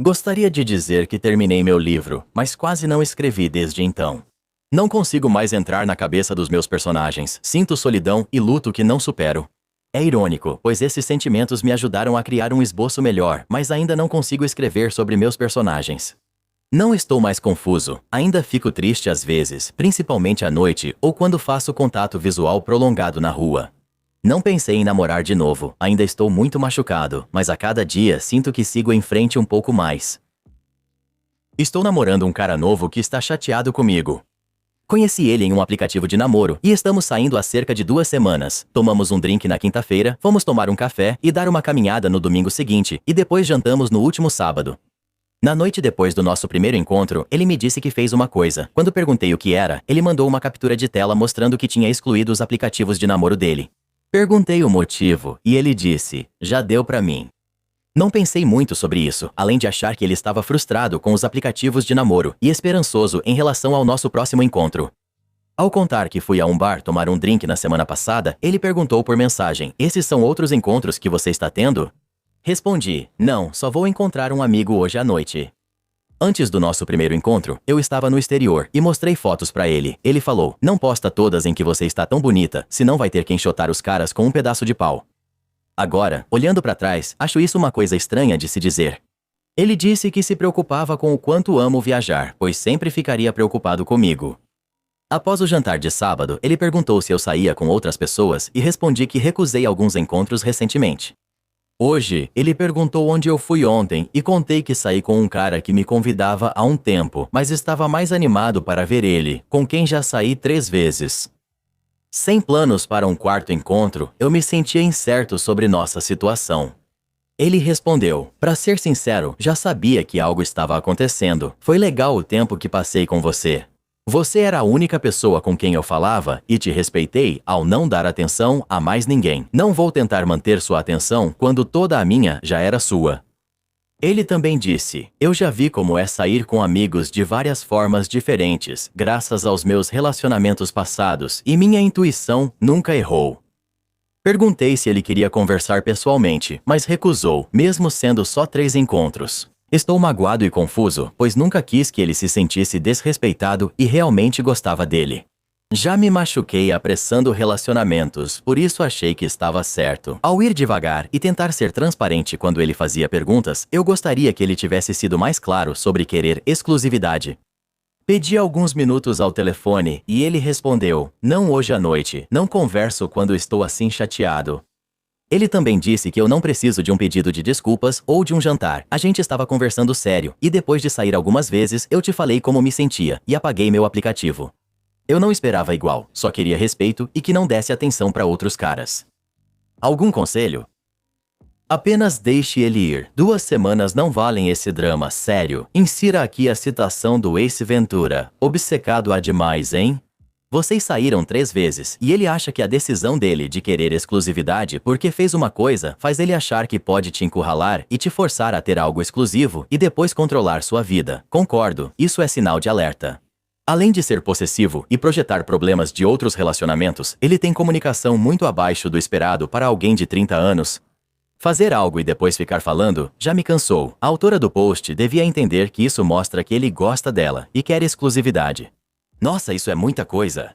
Gostaria de dizer que terminei meu livro, mas quase não escrevi desde então. Não consigo mais entrar na cabeça dos meus personagens, sinto solidão e luto que não supero. É irônico, pois esses sentimentos me ajudaram a criar um esboço melhor, mas ainda não consigo escrever sobre meus personagens. Não estou mais confuso, ainda fico triste às vezes, principalmente à noite ou quando faço contato visual prolongado na rua. Não pensei em namorar de novo, ainda estou muito machucado, mas a cada dia sinto que sigo em frente um pouco mais. Estou namorando um cara novo que está chateado comigo. Conheci ele em um aplicativo de namoro e estamos saindo há cerca de 2 semanas. Tomamos um drink na quinta-feira, fomos tomar um café e dar uma caminhada no domingo seguinte e depois jantamos no último sábado. Na noite depois do nosso primeiro encontro, ele me disse que fez uma coisa. Quando perguntei o que era, ele mandou uma captura de tela mostrando que tinha excluído os aplicativos de namoro dele. Perguntei o motivo e ele disse: "Já deu pra mim." Não pensei muito sobre isso, além de achar que ele estava frustrado com os aplicativos de namoro e esperançoso em relação ao nosso próximo encontro. Ao contar que fui a um bar tomar um drink na semana passada, ele perguntou por mensagem: "Esses são outros encontros que você está tendo?" Respondi: "Não, só vou encontrar um amigo hoje à noite." Antes do nosso primeiro encontro, eu estava no exterior e mostrei fotos pra ele. Ele falou: "Não posta todas em que você está tão bonita, senão vai ter que enxotar os caras com um pedaço de pau." Agora, olhando pra trás, acho isso uma coisa estranha de se dizer. Ele disse que se preocupava com o quanto amo viajar, pois sempre ficaria preocupado comigo. Após o jantar de sábado, ele perguntou se eu saía com outras pessoas e respondi que recusei alguns encontros recentemente. Hoje, ele perguntou onde eu fui ontem e contei que saí com um cara que me convidava há um tempo, mas estava mais animado para ver ele, com quem já saí 3 vezes. Sem planos para um quarto encontro, eu me sentia incerto sobre nossa situação. Ele respondeu: "Pra ser sincero, já sabia que algo estava acontecendo. Foi legal o tempo que passei com você. Você era a única pessoa com quem eu falava e te respeitei ao não dar atenção a mais ninguém. Não vou tentar manter sua atenção quando toda a minha já era sua." Ele também disse: "Eu já vi como é sair com amigos de várias formas diferentes, graças aos meus relacionamentos passados, e minha intuição nunca errou." Perguntei se ele queria conversar pessoalmente, mas recusou, mesmo sendo só 3 encontros. Estou magoado e confuso, pois nunca quis que ele se sentisse desrespeitado e realmente gostava dele. Já me machuquei apressando relacionamentos, por isso achei que estava certo. Ao ir devagar e tentar ser transparente quando ele fazia perguntas, eu gostaria que ele tivesse sido mais claro sobre querer exclusividade. Pedi alguns minutos ao telefone e ele respondeu: "Não hoje à noite, não converso quando estou assim chateado." Ele também disse que eu não preciso de um pedido de desculpas ou de um jantar. A gente estava conversando sério, e depois de sair algumas vezes, eu te falei como me sentia, e apaguei meu aplicativo. Eu não esperava igual, só queria respeito e que não desse atenção para outros caras. Algum conselho? Apenas deixe ele ir. 2 semanas não valem esse drama, sério. Insira aqui a citação do Ace Ventura. Obcecado a demais, hein? Vocês saíram 3 vezes, e ele acha que a decisão dele de querer exclusividade porque fez uma coisa faz ele achar que pode te encurralar e te forçar a ter algo exclusivo e depois controlar sua vida. Concordo, isso é sinal de alerta. Além de ser possessivo e projetar problemas de outros relacionamentos, ele tem comunicação muito abaixo do esperado para alguém de 30 anos. Fazer algo e depois ficar falando já me cansou. A autora do post devia entender que isso mostra que ele gosta dela e quer exclusividade. Nossa, isso é muita coisa.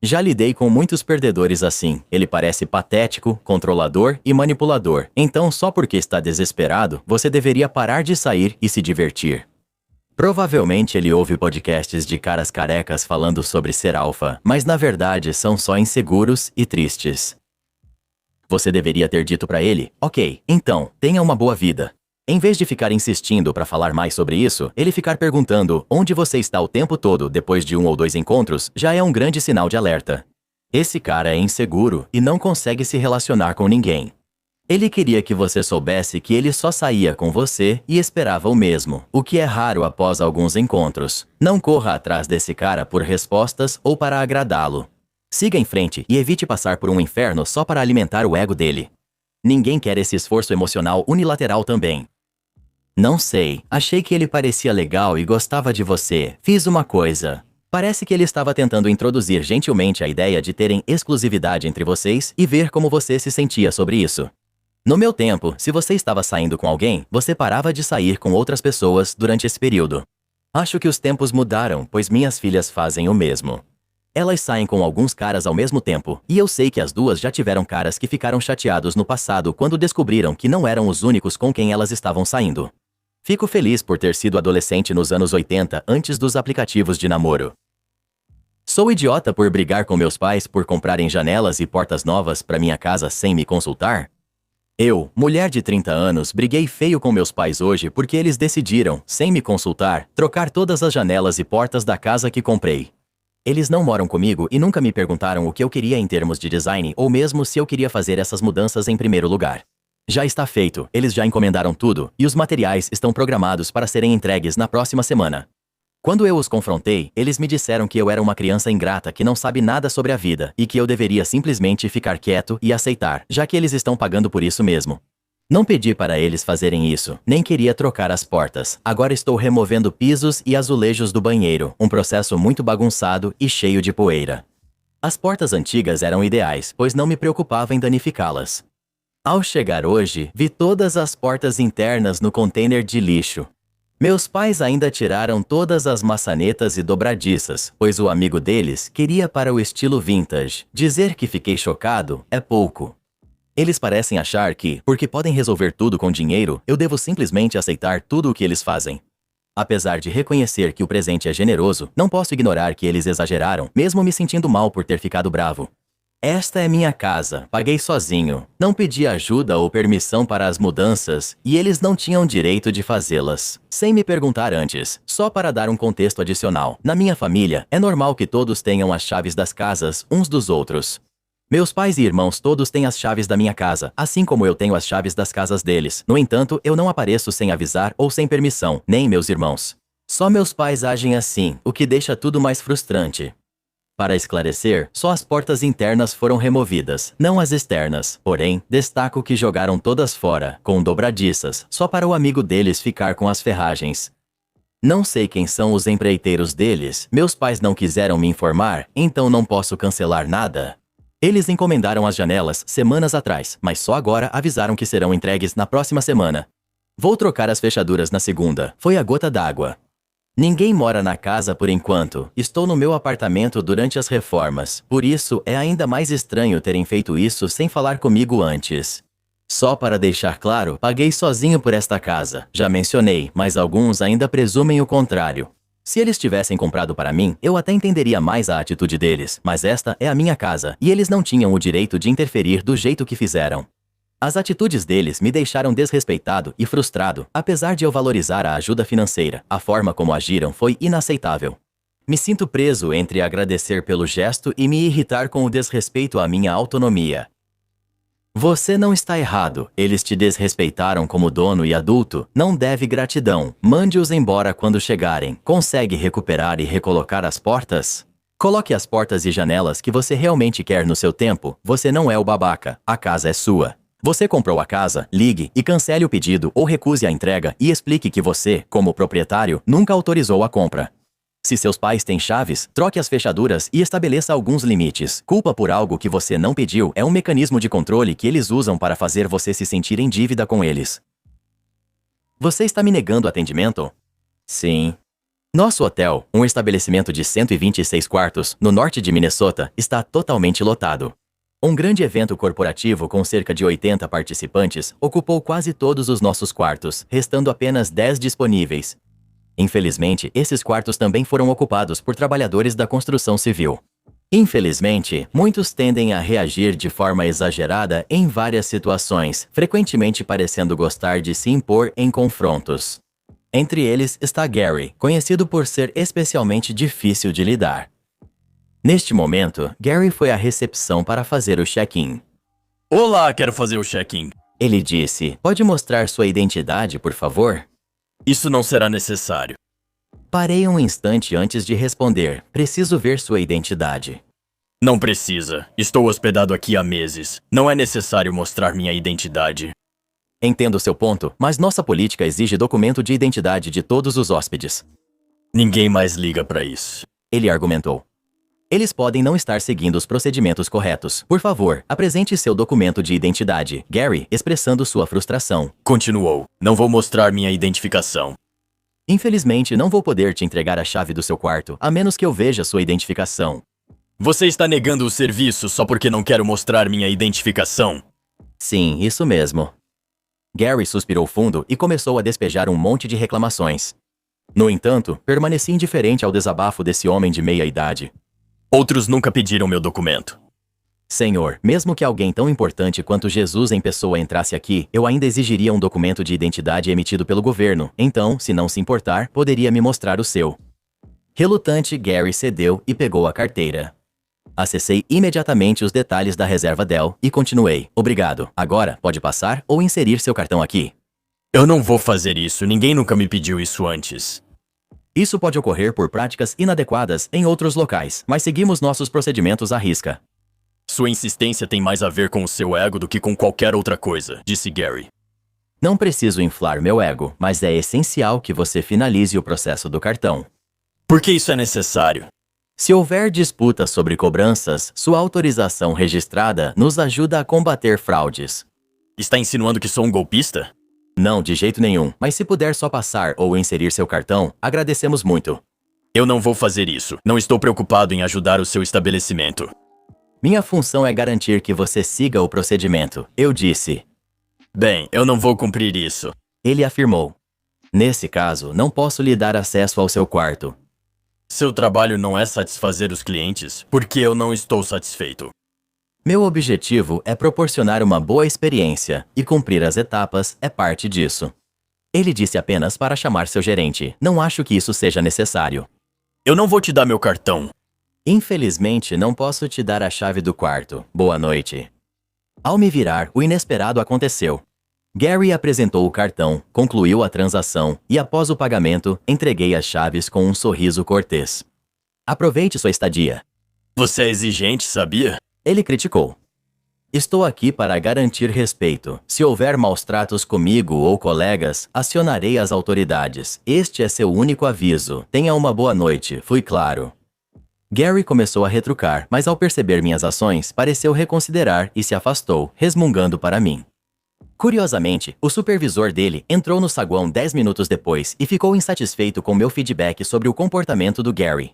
Já lidei com muitos perdedores assim. Ele parece patético, controlador e manipulador. Então, só porque está desesperado, você deveria parar de sair e se divertir. Provavelmente ele ouve podcasts de caras carecas falando sobre ser alfa, mas na verdade são só inseguros e tristes. Você deveria ter dito pra ele, ok, então, tenha uma boa vida. Em vez de ficar insistindo pra falar mais sobre isso, ele ficar perguntando onde você está o tempo todo depois de 1 ou 2 encontros já é um grande sinal de alerta. Esse cara é inseguro e não consegue se relacionar com ninguém. Ele queria que você soubesse que ele só saía com você e esperava o mesmo, o que é raro após alguns encontros. Não corra atrás desse cara por respostas ou para agradá-lo. Siga em frente e evite passar por um inferno só para alimentar o ego dele. Ninguém quer esse esforço emocional unilateral também. Não sei, achei que ele parecia legal e gostava de você. Fiz uma coisa. Parece que ele estava tentando introduzir gentilmente a ideia de terem exclusividade entre vocês e ver como você se sentia sobre isso. No meu tempo, se você estava saindo com alguém, você parava de sair com outras pessoas durante esse período. Acho que os tempos mudaram, pois minhas filhas fazem o mesmo. Elas saem com alguns caras ao mesmo tempo, e eu sei que as duas já tiveram caras que ficaram chateados no passado quando descobriram que não eram os únicos com quem elas estavam saindo. Fico feliz por ter sido adolescente nos anos 80 antes dos aplicativos de namoro. Sou idiota por brigar com meus pais por comprarem janelas e portas novas para minha casa sem me consultar? Eu, mulher de 30 anos, briguei feio com meus pais hoje porque eles decidiram, sem me consultar, trocar todas as janelas e portas da casa que comprei. Eles não moram comigo e nunca me perguntaram o que eu queria em termos de design ou mesmo se eu queria fazer essas mudanças em primeiro lugar. Já está feito, eles já encomendaram tudo e os materiais estão programados para serem entregues na próxima semana. Quando eu os confrontei, eles me disseram que eu era uma criança ingrata que não sabe nada sobre a vida e que eu deveria simplesmente ficar quieto e aceitar, já que eles estão pagando por isso mesmo. Não pedi para eles fazerem isso, nem queria trocar as portas. Agora estou removendo pisos e azulejos do banheiro, um processo muito bagunçado e cheio de poeira. As portas antigas eram ideais, pois não me preocupava em danificá-las. Ao chegar hoje, vi todas as portas internas no container de lixo. Meus pais ainda tiraram todas as maçanetas e dobradiças, pois o amigo deles queria para o estilo vintage. Dizer que fiquei chocado é pouco. Eles parecem achar que, porque podem resolver tudo com dinheiro, eu devo simplesmente aceitar tudo o que eles fazem. Apesar de reconhecer que o presente é generoso, não posso ignorar que eles exageraram, mesmo me sentindo mal por ter ficado bravo. Esta é minha casa, paguei sozinho, não pedi ajuda ou permissão para as mudanças e eles não tinham direito de fazê-las, sem me perguntar antes. Só para dar um contexto adicional, na minha família, é normal que todos tenham as chaves das casas uns dos outros. Meus pais e irmãos todos têm as chaves da minha casa, assim como eu tenho as chaves das casas deles. No entanto, eu não apareço sem avisar ou sem permissão, nem meus irmãos. Só meus pais agem assim, o que deixa tudo mais frustrante. Para esclarecer, só as portas internas foram removidas, não as externas. Porém, destaco que jogaram todas fora, com dobradiças, só para o amigo deles ficar com as ferragens. Não sei quem são os empreiteiros deles, meus pais não quiseram me informar, então não posso cancelar nada. Eles encomendaram as janelas semanas atrás, mas só agora avisaram que serão entregues na próxima semana. Vou trocar as fechaduras na segunda, foi a gota d'água. Ninguém mora na casa por enquanto, estou no meu apartamento durante as reformas, por isso é ainda mais estranho terem feito isso sem falar comigo antes. Só para deixar claro, paguei sozinho por esta casa, já mencionei, mas alguns ainda presumem o contrário. Se eles tivessem comprado para mim, eu até entenderia mais a atitude deles, mas esta é a minha casa, e eles não tinham o direito de interferir do jeito que fizeram. As atitudes deles me deixaram desrespeitado e frustrado, apesar de eu valorizar a ajuda financeira, a forma como agiram foi inaceitável. Me sinto preso entre agradecer pelo gesto e me irritar com o desrespeito à minha autonomia. Você não está errado. Eles te desrespeitaram como dono e adulto. Não deve gratidão. Mande-os embora quando chegarem. Consegue recuperar e recolocar as portas? Coloque as portas e janelas que você realmente quer no seu tempo. Você não é o babaca. A casa é sua. Você comprou a casa, ligue e cancele o pedido ou recuse a entrega e explique que você, como proprietário, nunca autorizou a compra. Se seus pais têm chaves, troque as fechaduras e estabeleça alguns limites. Culpa por algo que você não pediu é um mecanismo de controle que eles usam para fazer você se sentir em dívida com eles. Você está me negando atendimento? Sim. Nosso hotel, um estabelecimento de 126 quartos, no norte de Minnesota, está totalmente lotado. Um grande evento corporativo com cerca de 80 participantes ocupou quase todos os nossos quartos, restando apenas 10 disponíveis. Infelizmente, esses quartos também foram ocupados por trabalhadores da construção civil. Infelizmente, muitos tendem a reagir de forma exagerada em várias situações, frequentemente parecendo gostar de se impor em confrontos. Entre eles está Gary, conhecido por ser especialmente difícil de lidar. Neste momento, Gary foi à recepção para fazer o check-in. Olá, quero fazer o check-in. Ele disse, pode mostrar sua identidade, por favor? Isso não será necessário. Parei um instante antes de responder. Preciso ver sua identidade. Não precisa. Estou hospedado aqui há meses. Não é necessário mostrar minha identidade. Entendo seu ponto, mas nossa política exige documento de identidade de todos os hóspedes. Ninguém mais liga para isso. Ele argumentou. Eles podem não estar seguindo os procedimentos corretos. Por favor, apresente seu documento de identidade. Gary, expressando sua frustração. Continuou. Não vou mostrar minha identificação. Infelizmente, não vou poder te entregar a chave do seu quarto, a menos que eu veja sua identificação. Você está negando o serviço só porque não quero mostrar minha identificação? Sim, isso mesmo. Gary suspirou fundo e começou a despejar um monte de reclamações. No entanto, permaneci indiferente ao desabafo desse homem de meia-idade. Outros nunca pediram meu documento. Senhor, mesmo que alguém tão importante quanto Jesus em pessoa entrasse aqui, eu ainda exigiria um documento de identidade emitido pelo governo. Então, se não se importar, poderia me mostrar o seu. Relutante, Gary cedeu e pegou a carteira. Acessei imediatamente os detalhes da reserva Dell e continuei. Obrigado. Agora, pode passar ou inserir seu cartão aqui. Eu não vou fazer isso. Ninguém nunca me pediu isso antes. Isso pode ocorrer por práticas inadequadas em outros locais, mas seguimos nossos procedimentos à risca. Sua insistência tem mais a ver com o seu ego do que com qualquer outra coisa, disse Gary. Não preciso inflar meu ego, mas é essencial que você finalize o processo do cartão. Por que isso é necessário? Se houver disputa sobre cobranças, sua autorização registrada nos ajuda a combater fraudes. Está insinuando que sou um golpista? Não, de jeito nenhum, mas se puder só passar ou inserir seu cartão, agradecemos muito. Eu não vou fazer isso. Não estou preocupado em ajudar o seu estabelecimento. Minha função é garantir que você siga o procedimento, eu disse. Bem, eu não vou cumprir isso. Ele afirmou. Nesse caso, não posso lhe dar acesso ao seu quarto. Seu trabalho não é satisfazer os clientes, porque eu não estou satisfeito. Meu objetivo é proporcionar uma boa experiência, e cumprir as etapas é parte disso. Ele disse apenas para chamar seu gerente. Não acho que isso seja necessário. Eu não vou te dar meu cartão. Infelizmente, não posso te dar a chave do quarto. Boa noite. Ao me virar, o inesperado aconteceu. Gary apresentou o cartão, concluiu a transação e, após o pagamento, entreguei as chaves com um sorriso cortês. Aproveite sua estadia. Você é exigente, sabia? Ele criticou. Estou aqui para garantir respeito. Se houver maus tratos comigo ou colegas, acionarei as autoridades. Este é seu único aviso. Tenha uma boa noite, fui claro. Gary começou a retrucar, mas ao perceber minhas ações, pareceu reconsiderar e se afastou, resmungando para mim. Curiosamente, o supervisor dele entrou no saguão 10 minutos depois e ficou insatisfeito com meu feedback sobre o comportamento do Gary.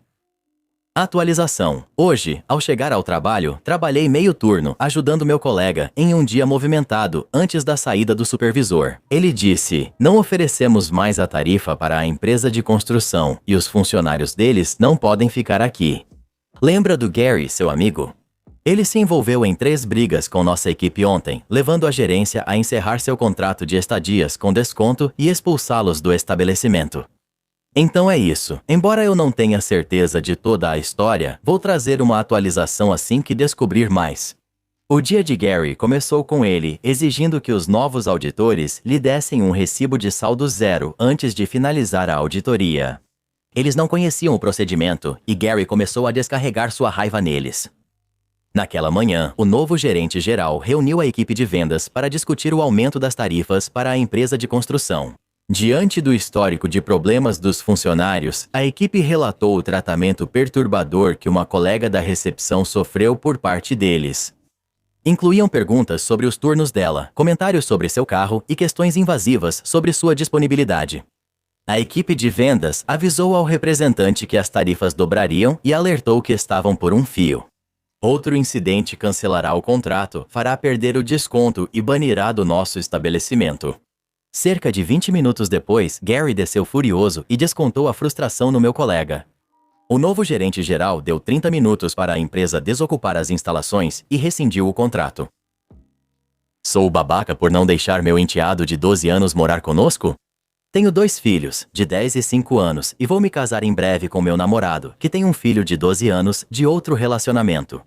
Atualização. Hoje, ao chegar ao trabalho, trabalhei meio turno, ajudando meu colega em um dia movimentado antes da saída do supervisor. Ele disse, não oferecemos mais a tarifa para a empresa de construção e os funcionários deles não podem ficar aqui. Lembra do Gary, seu amigo? Ele se envolveu em 3 brigas com nossa equipe ontem, levando a gerência a encerrar seu contrato de estadias com desconto e expulsá-los do estabelecimento. Então é isso. Embora eu não tenha certeza de toda a história, vou trazer uma atualização assim que descobrir mais. O dia de Gary começou com ele exigindo que os novos auditores lhe dessem um recibo de saldo zero antes de finalizar a auditoria. Eles não conheciam o procedimento e Gary começou a descarregar sua raiva neles. Naquela manhã, o novo gerente-geral reuniu a equipe de vendas para discutir o aumento das tarifas para a empresa de construção. Diante do histórico de problemas dos funcionários, a equipe relatou o tratamento perturbador que uma colega da recepção sofreu por parte deles. Incluíam perguntas sobre os turnos dela, comentários sobre seu carro e questões invasivas sobre sua disponibilidade. A equipe de vendas avisou ao representante que as tarifas dobrariam e alertou que estavam por um fio. Outro incidente cancelará o contrato, fará perder o desconto e banirá do nosso estabelecimento. Cerca de 20 minutos depois, Gary desceu furioso e descontou a frustração no meu colega. O novo gerente-geral deu 30 minutos para a empresa desocupar as instalações e rescindiu o contrato. Sou babaca por não deixar meu enteado de 12 anos morar conosco? Tenho 2 filhos, de 10 e 5 anos, e vou me casar em breve com meu namorado, que tem um filho de 12 anos, de outro relacionamento.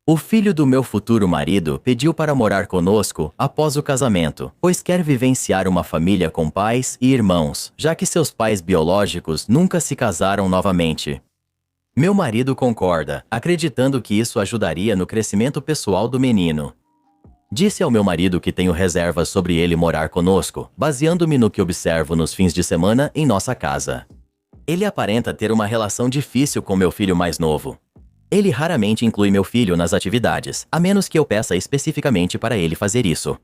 O filho do meu futuro marido pediu para morar conosco após o casamento, pois quer vivenciar uma família com pais e irmãos, já que seus pais biológicos nunca se casaram novamente. Meu marido concorda, acreditando que isso ajudaria no crescimento pessoal do menino. Disse ao meu marido que tenho reservas sobre ele morar conosco, baseando-me no que observo nos fins de semana em nossa casa. Ele aparenta ter uma relação difícil com meu filho mais novo. Ele raramente inclui meu filho nas atividades, a menos que eu peça especificamente para ele fazer isso.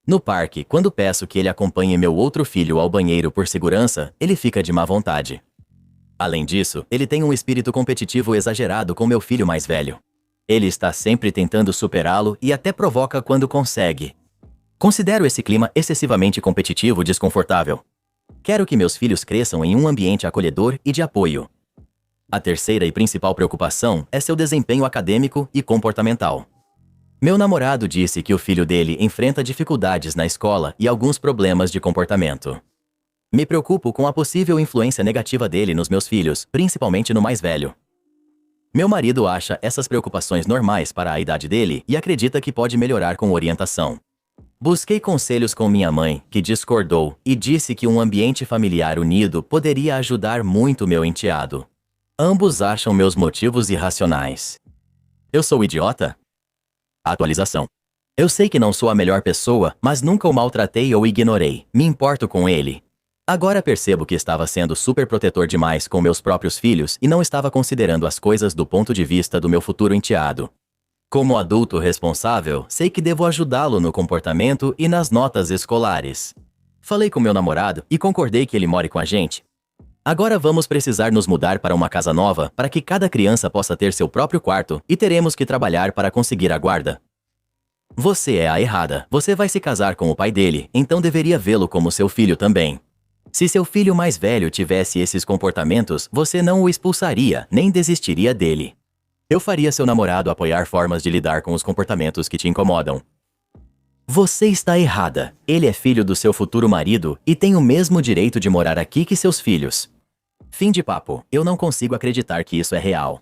No parque, quando peço que ele acompanhe meu outro filho ao banheiro por segurança, ele fica de má vontade. Além disso, ele tem um espírito competitivo exagerado com meu filho mais velho. Ele está sempre tentando superá-lo e até provoca quando consegue. Considero esse clima excessivamente competitivo e desconfortável. Quero que meus filhos cresçam em um ambiente acolhedor e de apoio. A terceira e principal preocupação é seu desempenho acadêmico e comportamental. Meu namorado disse que o filho dele enfrenta dificuldades na escola e alguns problemas de comportamento. Me preocupo com a possível influência negativa dele nos meus filhos, principalmente no mais velho. Meu marido acha essas preocupações normais para a idade dele e acredita que pode melhorar com orientação. Busquei conselhos com minha mãe, que discordou e disse que um ambiente familiar unido poderia ajudar muito meu enteado. Ambos acham meus motivos irracionais. Eu sou idiota? Atualização. Eu sei que não sou a melhor pessoa, mas nunca o maltratei ou ignorei. Me importo com ele. Agora percebo que estava sendo super protetor demais com meus próprios filhos e não estava considerando as coisas do ponto de vista do meu futuro enteado. Como adulto responsável, sei que devo ajudá-lo no comportamento e nas notas escolares. Falei com meu namorado e concordei que ele more com a gente. Agora vamos precisar nos mudar para uma casa nova para que cada criança possa ter seu próprio quarto e teremos que trabalhar para conseguir a guarda. Você é a errada. Você vai se casar com o pai dele, então deveria vê-lo como seu filho também. Se seu filho mais velho tivesse esses comportamentos, você não o expulsaria, nem desistiria dele. Eu faria seu namorado apoiar formas de lidar com os comportamentos que te incomodam. Você está errada. Ele é filho do seu futuro marido e tem o mesmo direito de morar aqui que seus filhos. Fim de papo. Eu não consigo acreditar que isso é real.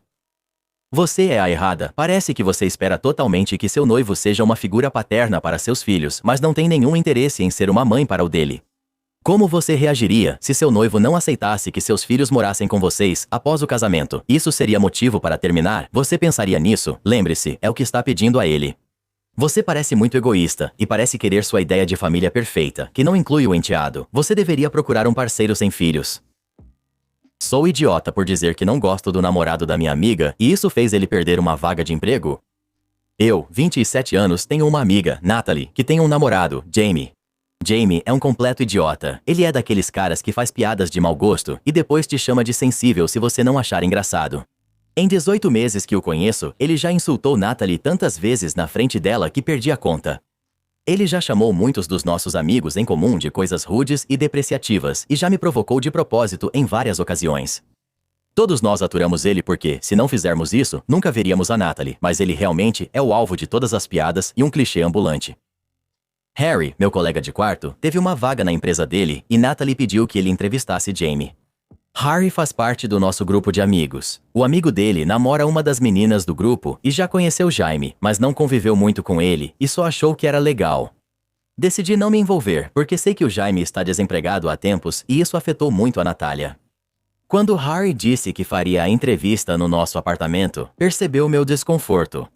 Você é a errada. Parece que você espera totalmente que seu noivo seja uma figura paterna para seus filhos, mas não tem nenhum interesse em ser uma mãe para o dele. Como você reagiria se seu noivo não aceitasse que seus filhos morassem com vocês após o casamento? Isso seria motivo para terminar? Você pensaria nisso? Lembre-se, é o que está pedindo a ele. Você parece muito egoísta e parece querer sua ideia de família perfeita, que não inclui o enteado. Você deveria procurar um parceiro sem filhos. Sou idiota por dizer que não gosto do namorado da minha amiga e isso fez ele perder uma vaga de emprego? Eu, 27 anos, tenho uma amiga, Natalie, que tem um namorado, Jamie. Jamie é um completo idiota. Ele é daqueles caras que faz piadas de mau gosto e depois te chama de sensível se você não achar engraçado. Em 18 meses que o conheço, ele já insultou Natalie tantas vezes na frente dela que perdi a conta. Ele já chamou muitos dos nossos amigos em comum de coisas rudes e depreciativas e já me provocou de propósito em várias ocasiões. Todos nós aturamos ele porque, se não fizermos isso, nunca veríamos a Natalie, mas ele realmente é o alvo de todas as piadas e um clichê ambulante. Harry, meu colega de quarto, teve uma vaga na empresa dele e Natalie pediu que ele entrevistasse Jamie. Harry faz parte do nosso grupo de amigos. O amigo dele namora uma das meninas do grupo e já conheceu Jaime, mas não conviveu muito com ele e só achou que era legal. Decidi não me envolver, porque sei que o Jaime está desempregado há tempos e isso afetou muito a Natália. Quando Harry disse que faria a entrevista no nosso apartamento, percebeu meu desconforto.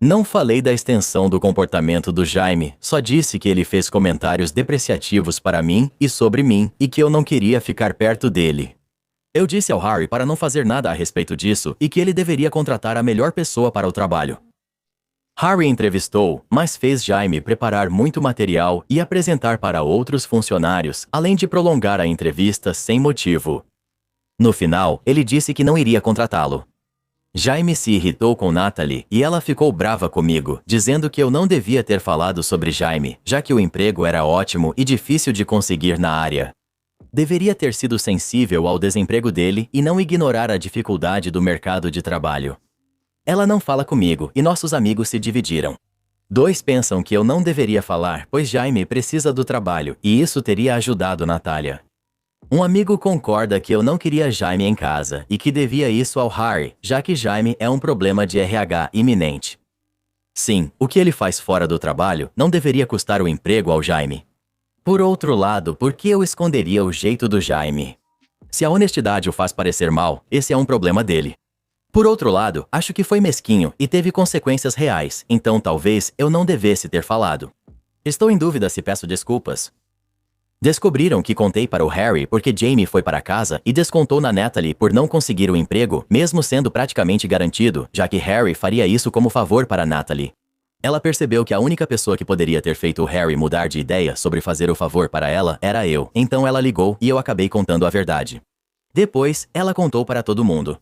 Não falei da extensão do comportamento do Jaime, só disse que ele fez comentários depreciativos para mim e sobre mim e que eu não queria ficar perto dele. Eu disse ao Harry para não fazer nada a respeito disso e que ele deveria contratar a melhor pessoa para o trabalho. Harry entrevistou, mas fez Jaime preparar muito material e apresentar para outros funcionários, além de prolongar a entrevista sem motivo. No final, ele disse que não iria contratá-lo. Jaime se irritou com Natalie e ela ficou brava comigo, dizendo que eu não devia ter falado sobre Jaime, já que o emprego era ótimo e difícil de conseguir na área. Deveria ter sido sensível ao desemprego dele e não ignorar a dificuldade do mercado de trabalho. Ela não fala comigo e nossos amigos se dividiram. Dois pensam que eu não deveria falar, pois Jaime precisa do trabalho e isso teria ajudado Natália. Um amigo concorda que eu não queria Jaime em casa e que devia isso ao Harry, já que Jaime é um problema de RH iminente. Sim, o que ele faz fora do trabalho não deveria custar o emprego ao Jaime. Por outro lado, por que eu esconderia o jeito do Jaime? Se a honestidade o faz parecer mal, esse é um problema dele. Por outro lado, acho que foi mesquinho e teve consequências reais, então talvez eu não devesse ter falado. Estou em dúvida se peço desculpas. Descobriram que contei para o Harry porque Jaime foi para casa e descontou na Natalie por não conseguir o emprego, mesmo sendo praticamente garantido, já que Harry faria isso como favor para Natalie. Ela percebeu que a única pessoa que poderia ter feito o Harry mudar de ideia sobre fazer o favor para ela era eu, então ela ligou e eu acabei contando a verdade. Depois, ela contou para todo mundo.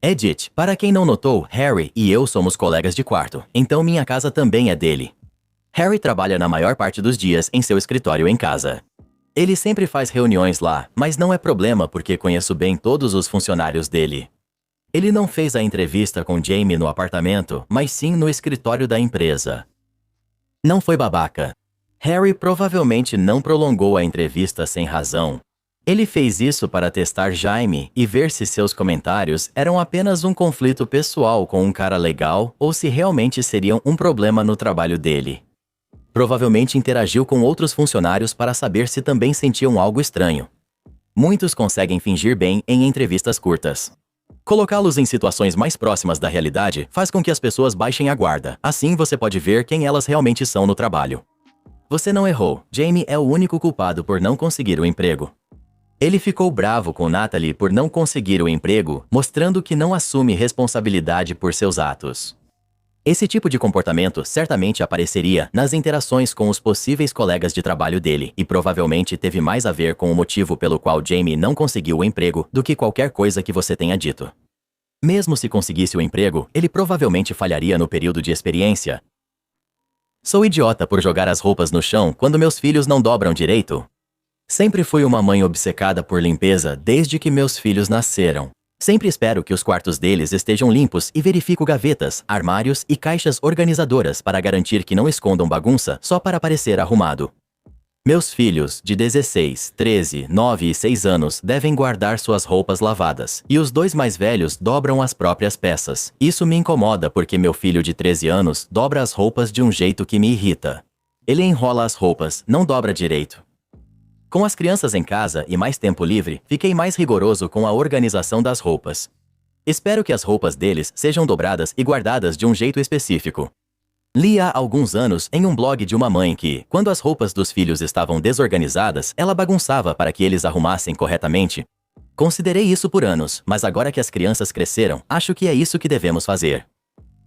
Edith, para quem não notou, Harry e eu somos colegas de quarto, então minha casa também é dele. Harry trabalha na maior parte dos dias em seu escritório em casa. Ele sempre faz reuniões lá, mas não é problema porque conheço bem todos os funcionários dele. Ele não fez a entrevista com Jaime no apartamento, mas sim no escritório da empresa. Não foi babaca. Harry provavelmente não prolongou a entrevista sem razão. Ele fez isso para testar Jaime e ver se seus comentários eram apenas um conflito pessoal com um cara legal ou se realmente seriam um problema no trabalho dele. Provavelmente interagiu com outros funcionários para saber se também sentiam algo estranho. Muitos conseguem fingir bem em entrevistas curtas. Colocá-los em situações mais próximas da realidade faz com que as pessoas baixem a guarda. Assim você pode ver quem elas realmente são no trabalho. Você não errou. Jaime é o único culpado por não conseguir o emprego. Ele ficou bravo com Natalie por não conseguir o emprego, mostrando que não assume responsabilidade por seus atos. Esse tipo de comportamento certamente apareceria nas interações com os possíveis colegas de trabalho dele e provavelmente teve mais a ver com o motivo pelo qual Jaime não conseguiu o emprego do que qualquer coisa que você tenha dito. Mesmo se conseguisse o emprego, ele provavelmente falharia no período de experiência. Sou idiota por jogar as roupas no chão quando meus filhos não dobram direito? Sempre fui uma mãe obcecada por limpeza desde que meus filhos nasceram. Sempre espero que os quartos deles estejam limpos e verifico gavetas, armários e caixas organizadoras para garantir que não escondam bagunça só para parecer arrumado. Meus filhos, de 16, 13, 9 e 6 anos, devem guardar suas roupas lavadas, e os dois mais velhos dobram as próprias peças. Isso me incomoda porque meu filho de 13 anos dobra as roupas de um jeito que me irrita. Ele enrola as roupas, não dobra direito. Com as crianças em casa e mais tempo livre, fiquei mais rigoroso com a organização das roupas. Espero que as roupas deles sejam dobradas e guardadas de um jeito específico. Li há alguns anos em um blog de uma mãe que, quando as roupas dos filhos estavam desorganizadas, ela bagunçava para que eles arrumassem corretamente. Considerei isso por anos, mas agora que as crianças cresceram, acho que é isso que devemos fazer.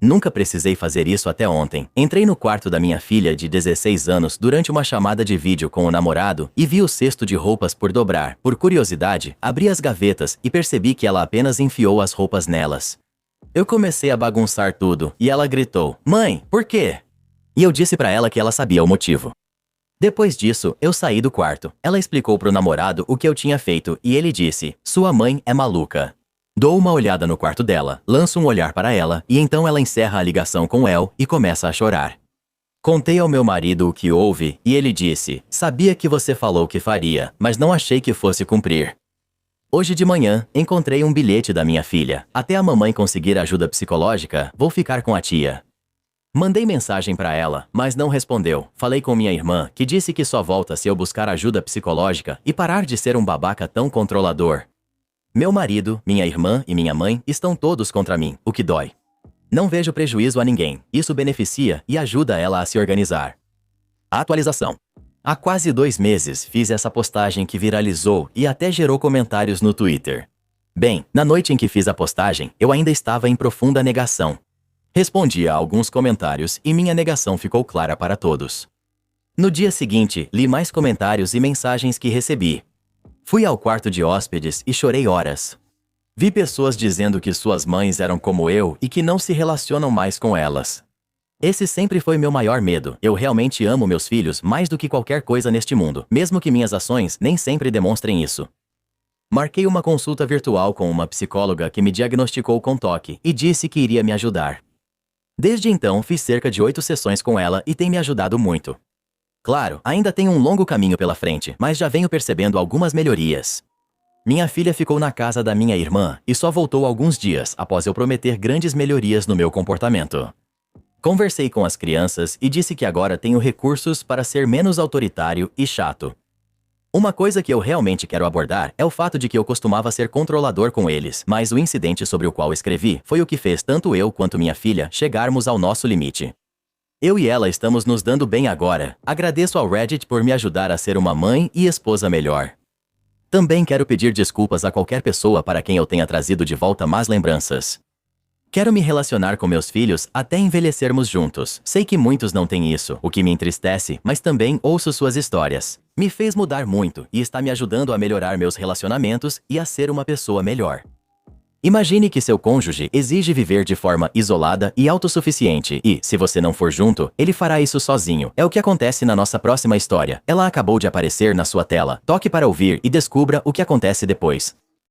Nunca precisei fazer isso até ontem. Entrei no quarto da minha filha de 16 anos durante uma chamada de vídeo com o namorado e vi o cesto de roupas por dobrar. Por curiosidade, abri as gavetas e percebi que ela apenas enfiou as roupas nelas. Eu comecei a bagunçar tudo e ela gritou: "Mãe, por quê?" E eu disse pra ela que ela sabia o motivo. Depois disso, eu saí do quarto. Ela explicou pro namorado o que eu tinha feito e ele disse: "Sua mãe é maluca." Dou uma olhada no quarto dela, lanço um olhar para ela e então ela encerra a ligação com El e começa a chorar. Contei ao meu marido o que houve e ele disse: "Sabia que você falou que faria, mas não achei que fosse cumprir." Hoje de manhã, encontrei um bilhete da minha filha. Até a mamãe conseguir ajuda psicológica, vou ficar com a tia. Mandei mensagem para ela, mas não respondeu. Falei com minha irmã, que disse que só volta se eu buscar ajuda psicológica e parar de ser um babaca tão controlador. Meu marido, minha irmã e minha mãe estão todos contra mim, o que dói. Não vejo prejuízo a ninguém. Isso beneficia e ajuda ela a se organizar. Atualização. Há quase 2 meses fiz essa postagem que viralizou e até gerou comentários no Twitter. Bem, na noite em que fiz a postagem, eu ainda estava em profunda negação. Respondi a alguns comentários e minha negação ficou clara para todos. No dia seguinte, li mais comentários e mensagens que recebi. Fui ao quarto de hóspedes e chorei horas. Vi pessoas dizendo que suas mães eram como eu e que não se relacionam mais com elas. Esse sempre foi meu maior medo. Eu realmente amo meus filhos mais do que qualquer coisa neste mundo, mesmo que minhas ações nem sempre demonstrem isso. Marquei uma consulta virtual com uma psicóloga que me diagnosticou com TOC e disse que iria me ajudar. Desde então, fiz cerca de 8 sessões com ela e tem me ajudado muito. Claro, ainda tenho um longo caminho pela frente, mas já venho percebendo algumas melhorias. Minha filha ficou na casa da minha irmã e só voltou alguns dias após eu prometer grandes melhorias no meu comportamento. Conversei com as crianças e disse que agora tenho recursos para ser menos autoritário e chato. Uma coisa que eu realmente quero abordar é o fato de que eu costumava ser controlador com eles, mas o incidente sobre o qual escrevi foi o que fez tanto eu quanto minha filha chegarmos ao nosso limite. Eu e ela estamos nos dando bem agora. Agradeço ao Reddit por me ajudar a ser uma mãe e esposa melhor. Também quero pedir desculpas a qualquer pessoa para quem eu tenha trazido de volta más lembranças. Quero me relacionar com meus filhos até envelhecermos juntos. Sei que muitos não têm isso, o que me entristece, mas também ouço suas histórias. Me fez mudar muito e está me ajudando a melhorar meus relacionamentos e a ser uma pessoa melhor. Imagine que seu cônjuge exige viver de forma isolada e autossuficiente e, se você não for junto, ele fará isso sozinho. É o que acontece na nossa próxima história. Ela acabou de aparecer na sua tela. Toque para ouvir e descubra o que acontece depois.